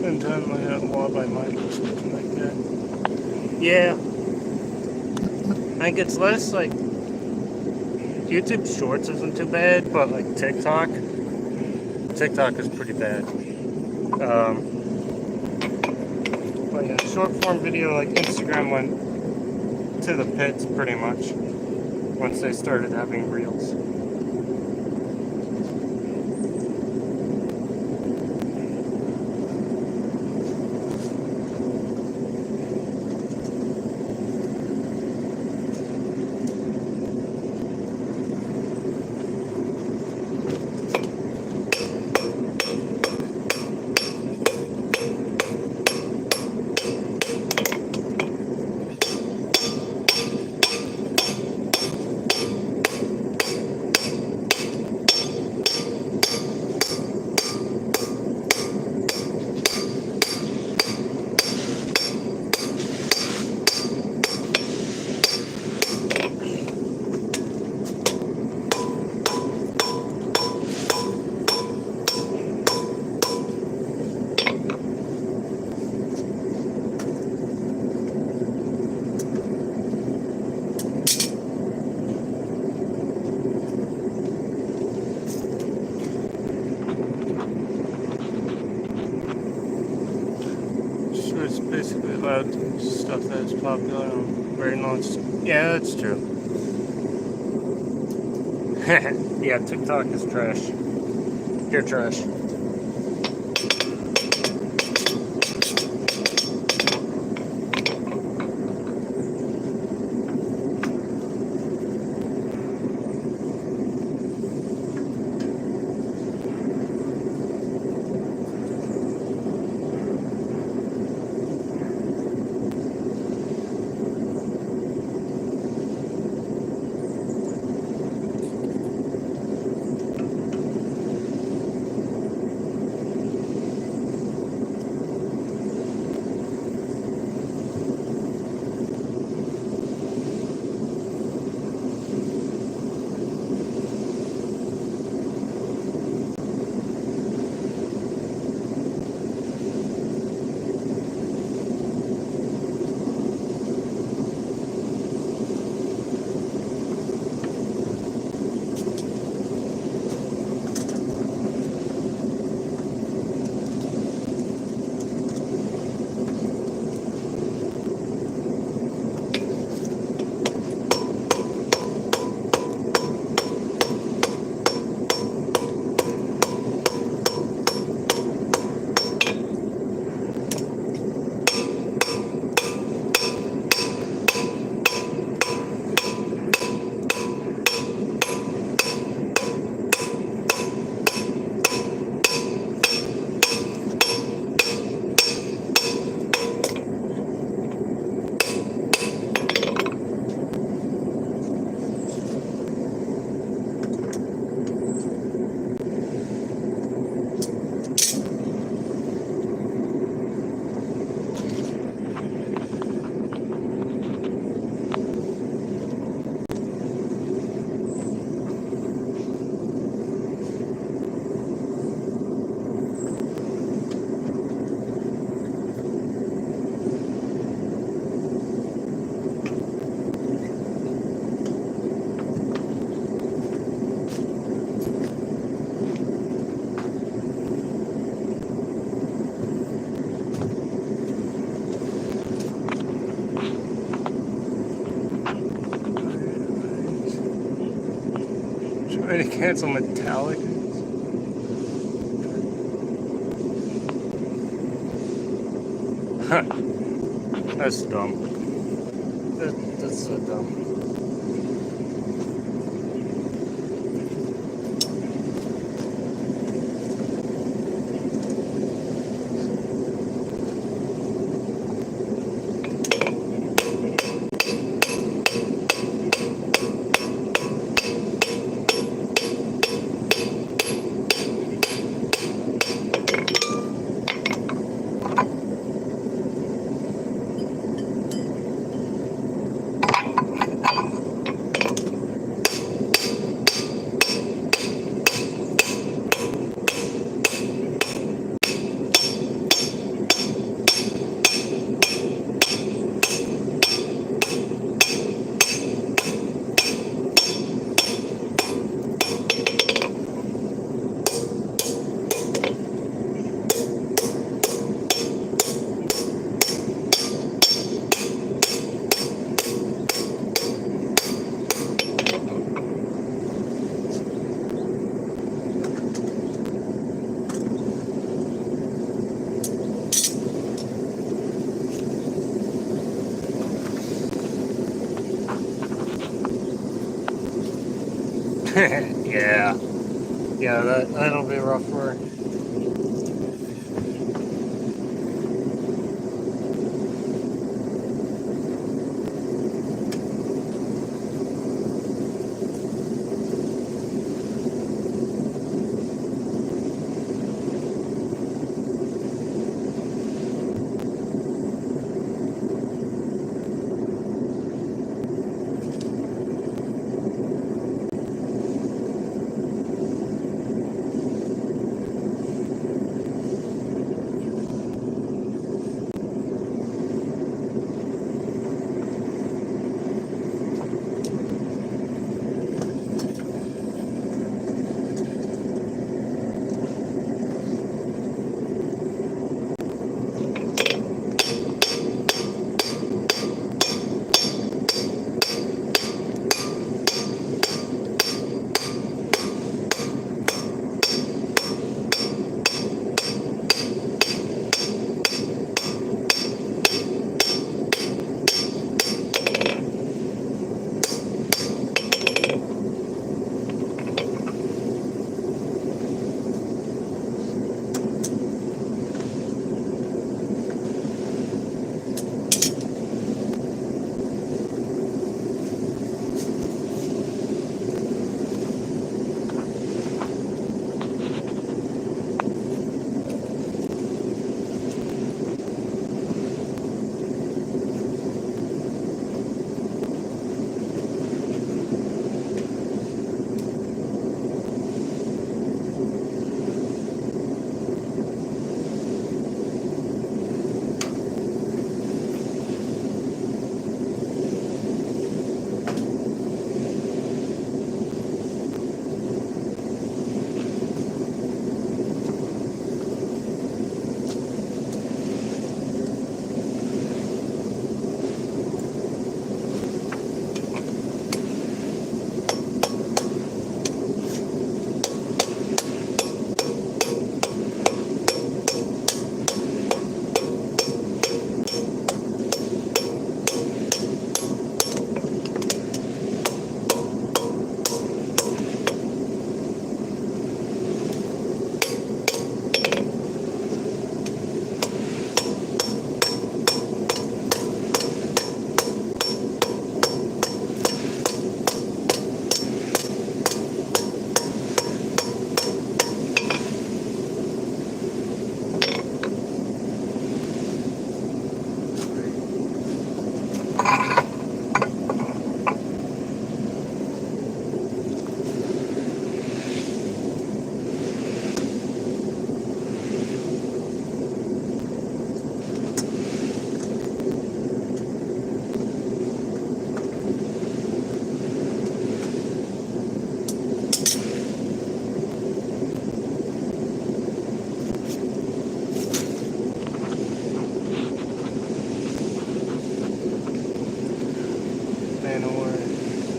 Spend time looking at Law by Mike or something like that. Yeah. I think it's less like YouTube Shorts isn't too bad, but like TikTok is pretty bad. But yeah, short form video like Instagram went to the pits pretty much once they started having reels. It's basically about stuff that is popular on brain launch. Yeah, that's true. Yeah, TikTok is trash. Pure trash. Trying to cancel Metallica. Huh. That's dumb. That's so dumb. Yeah. Yeah, that'll be rough work.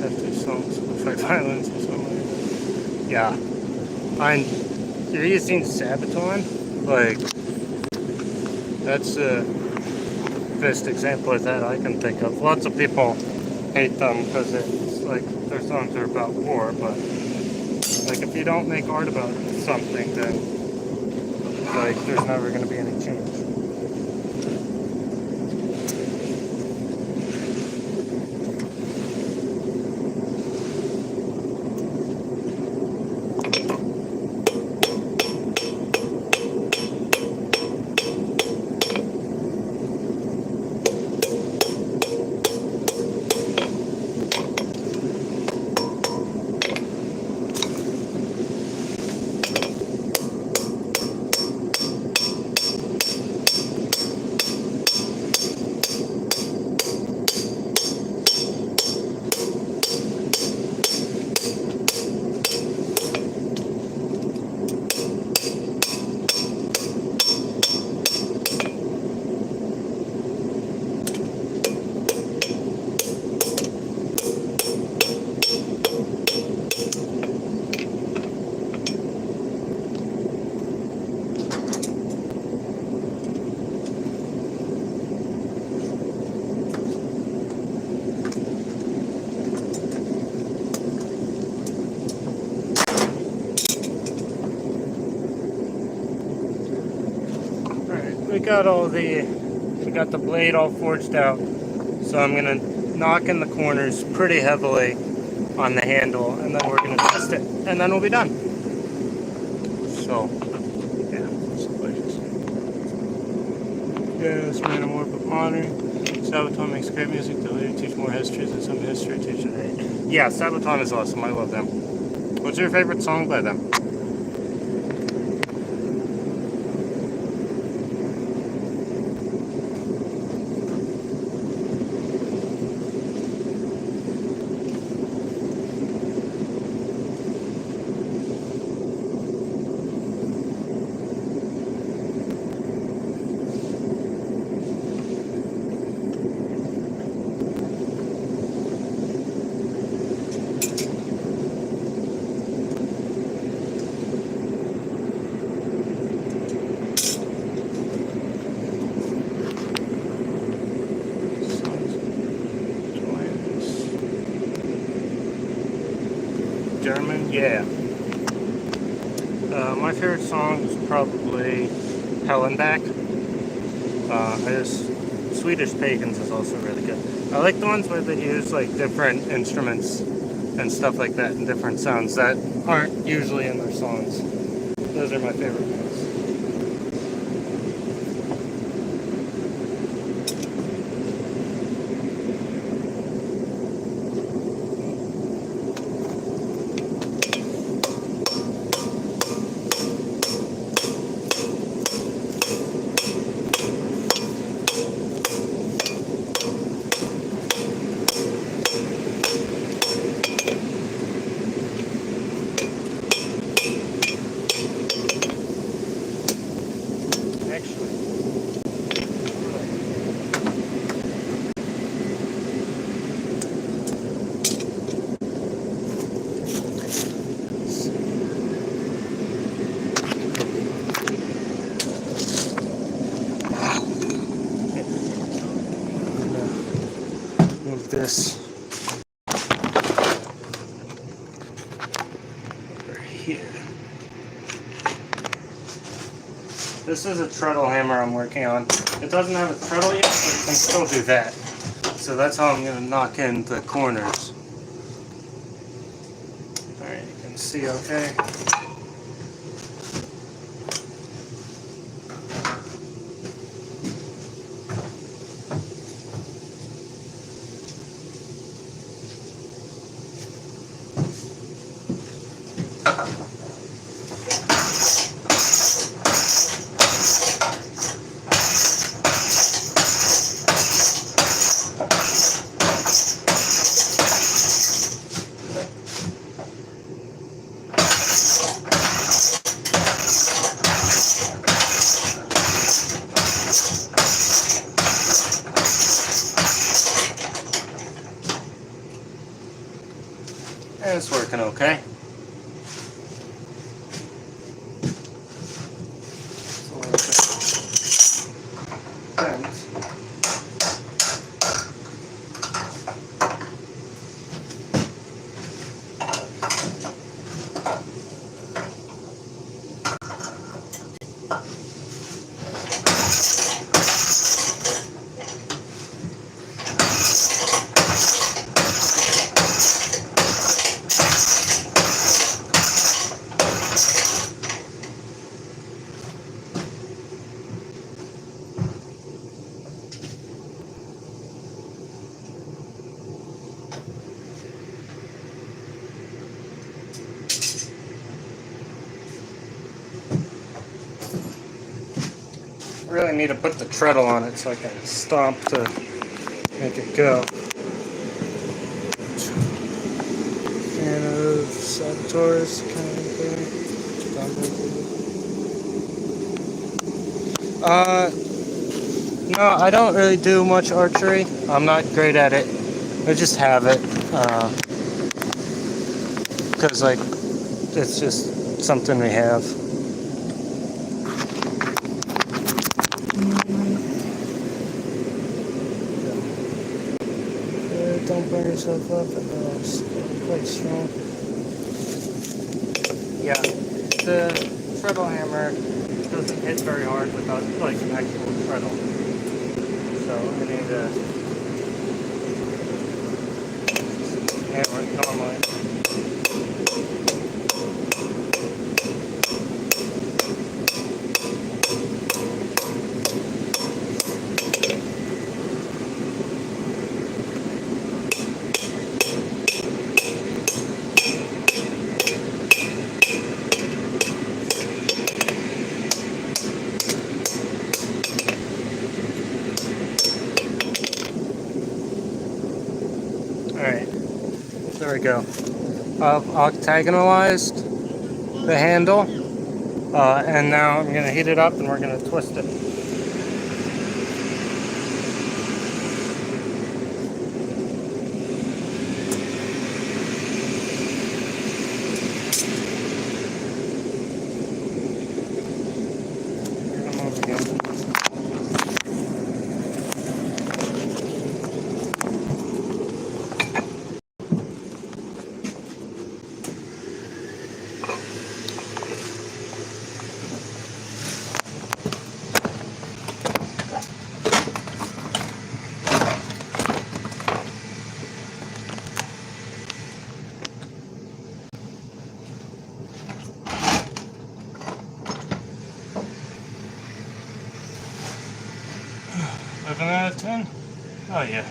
After songs with like violence or something like that. Yeah. And you're using Sabaton? Like, that's the best example of that I can think of. Lots of people hate them because it's like their songs are about war, but like if you don't make art about something, then like there's never going to be any change. we got the blade all forged out. So I'm gonna knock in the corners pretty heavily on the handle, and then we're gonna test it, and then we'll be done. So, yeah. Yes, man, I'm more but modern. Sabaton makes great music that later teach more histories and some history teaching. Yeah, Sabaton is awesome. I love them. What's your favorite song by them? German, yeah. My favorite song is probably Hellenbach. Swedish Pagans is also really good. I like the ones where they use like different instruments and stuff like that and different sounds that aren't usually in their songs. Those are my favorite ones. Move this over here. This is a treadle hammer I'm working on. It doesn't have a treadle yet, but it can still do that. So that's how I'm going to knock in the corners. Alright, you can see okay. And it's working okay. I really need to put the treadle on it so I can stomp to make it go. Fan of Saboteurs kind of thing. No, I don't really do much archery. I'm not great at it. I just have it. Because, like, it's just something we have. Don't burn yourself up, it's quite strong. Yeah, the treadle hammer doesn't hit very hard without like an actual treadle. So I need to hammer it normally. Alright, there we go. I've octagonalized the handle, and now I'm going to heat it up and we're going to twist it. Come over again. Living out of 10? Oh yeah.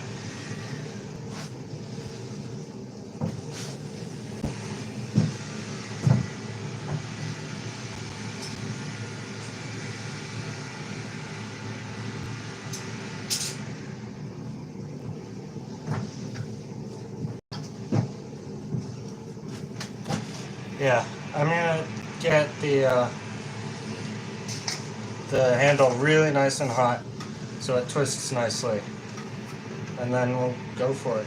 Yeah, I'm gonna get the handle really nice and hot so it twists nicely, and then we'll go for it.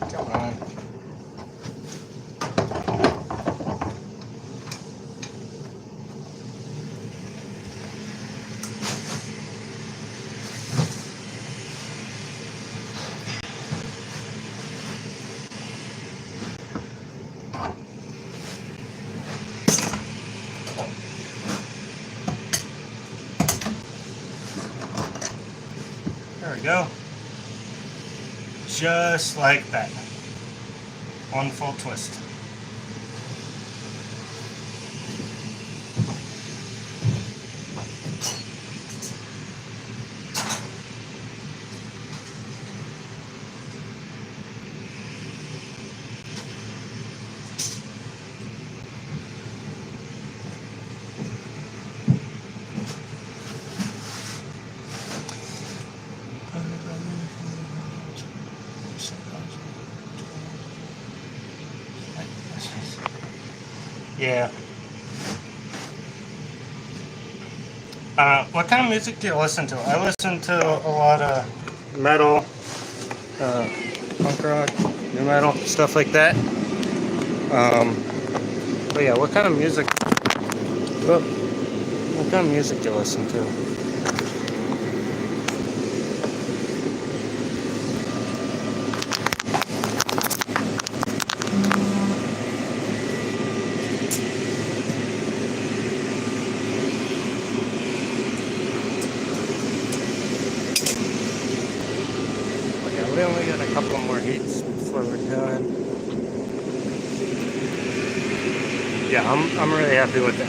Come on. There we go. Just like that. One full twist. Yeah. What kind of music do you listen to? I listen to a lot of metal, punk rock, new metal, stuff like that. But yeah, what kind of music? What kind of music do you listen to? We only got a couple more heats before we're done. Yeah, I'm really happy with it.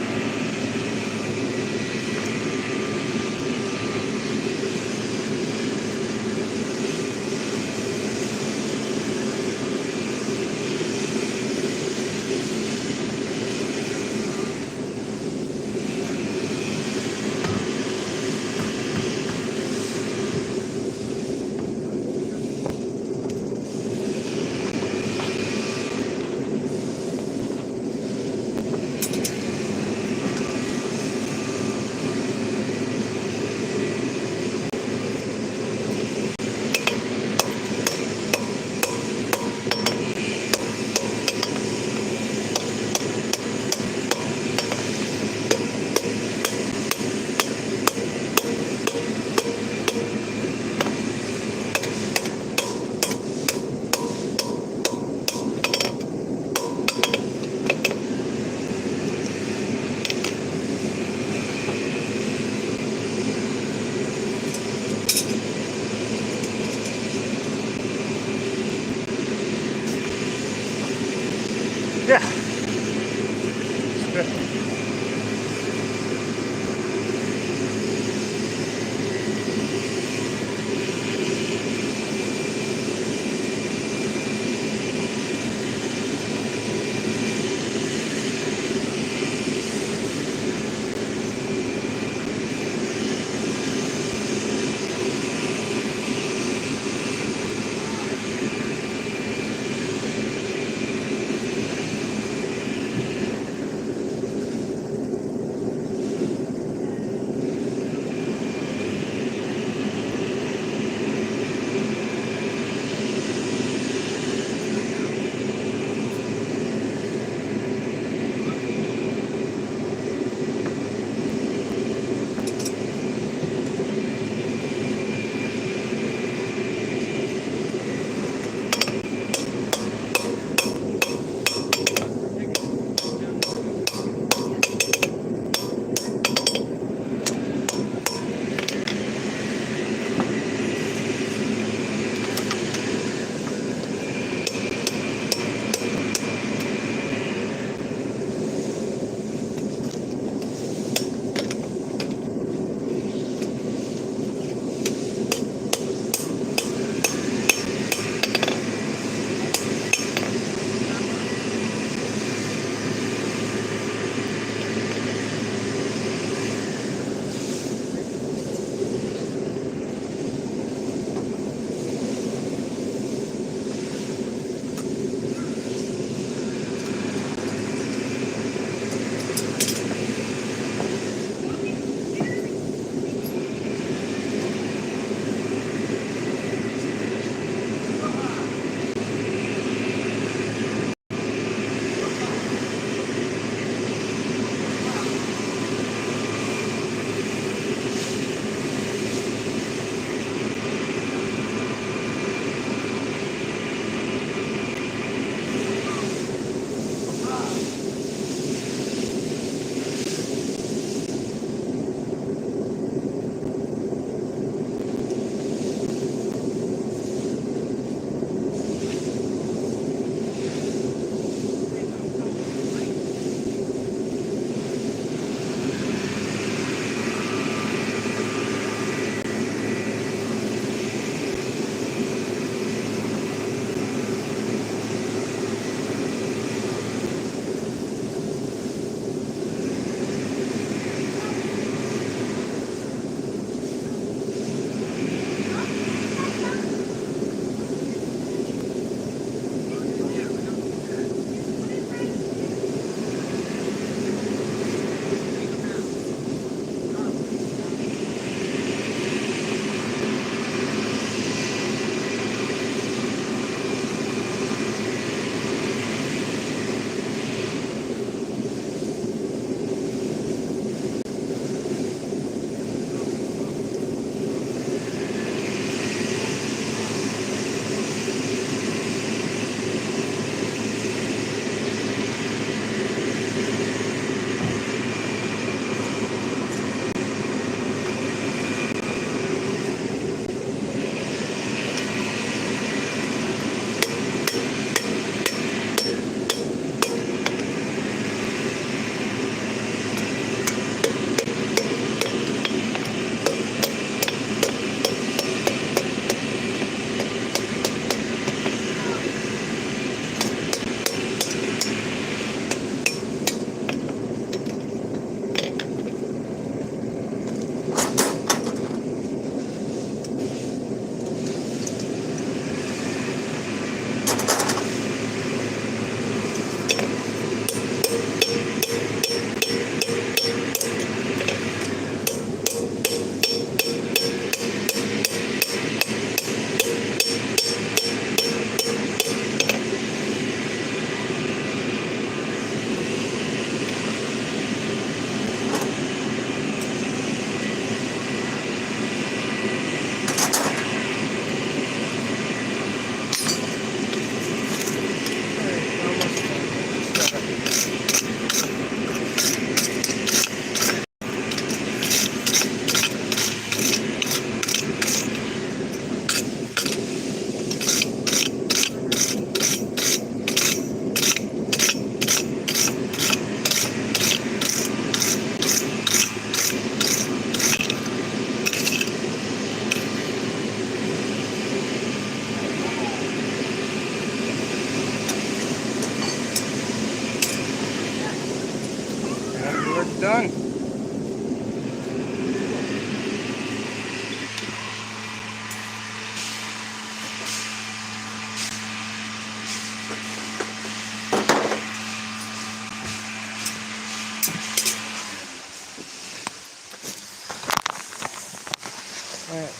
Alright.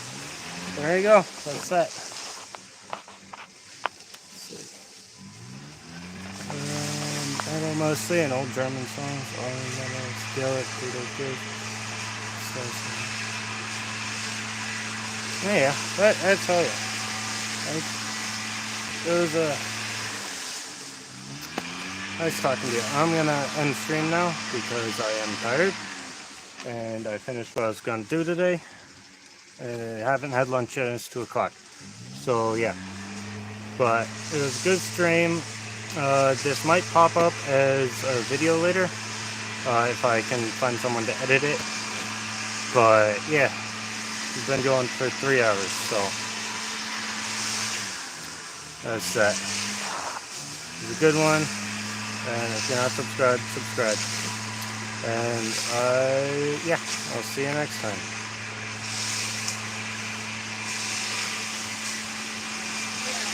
There you go. That's that. Metal mostly and old German songs. All metal, skillet, Pluto Kids. Yeah, but I tell you, it was nice talking to you. I'm gonna end stream now because I am tired and I finished what I was gonna do today. I haven't had lunch yet. It's 2 o'clock. So yeah, but it was a good stream. This might pop up as a video later if I can find someone to edit it. But yeah, we've been going for 3 hours, so that's that. It's a good one, and if you're not subscribed, subscribe. And yeah, I'll see you next time.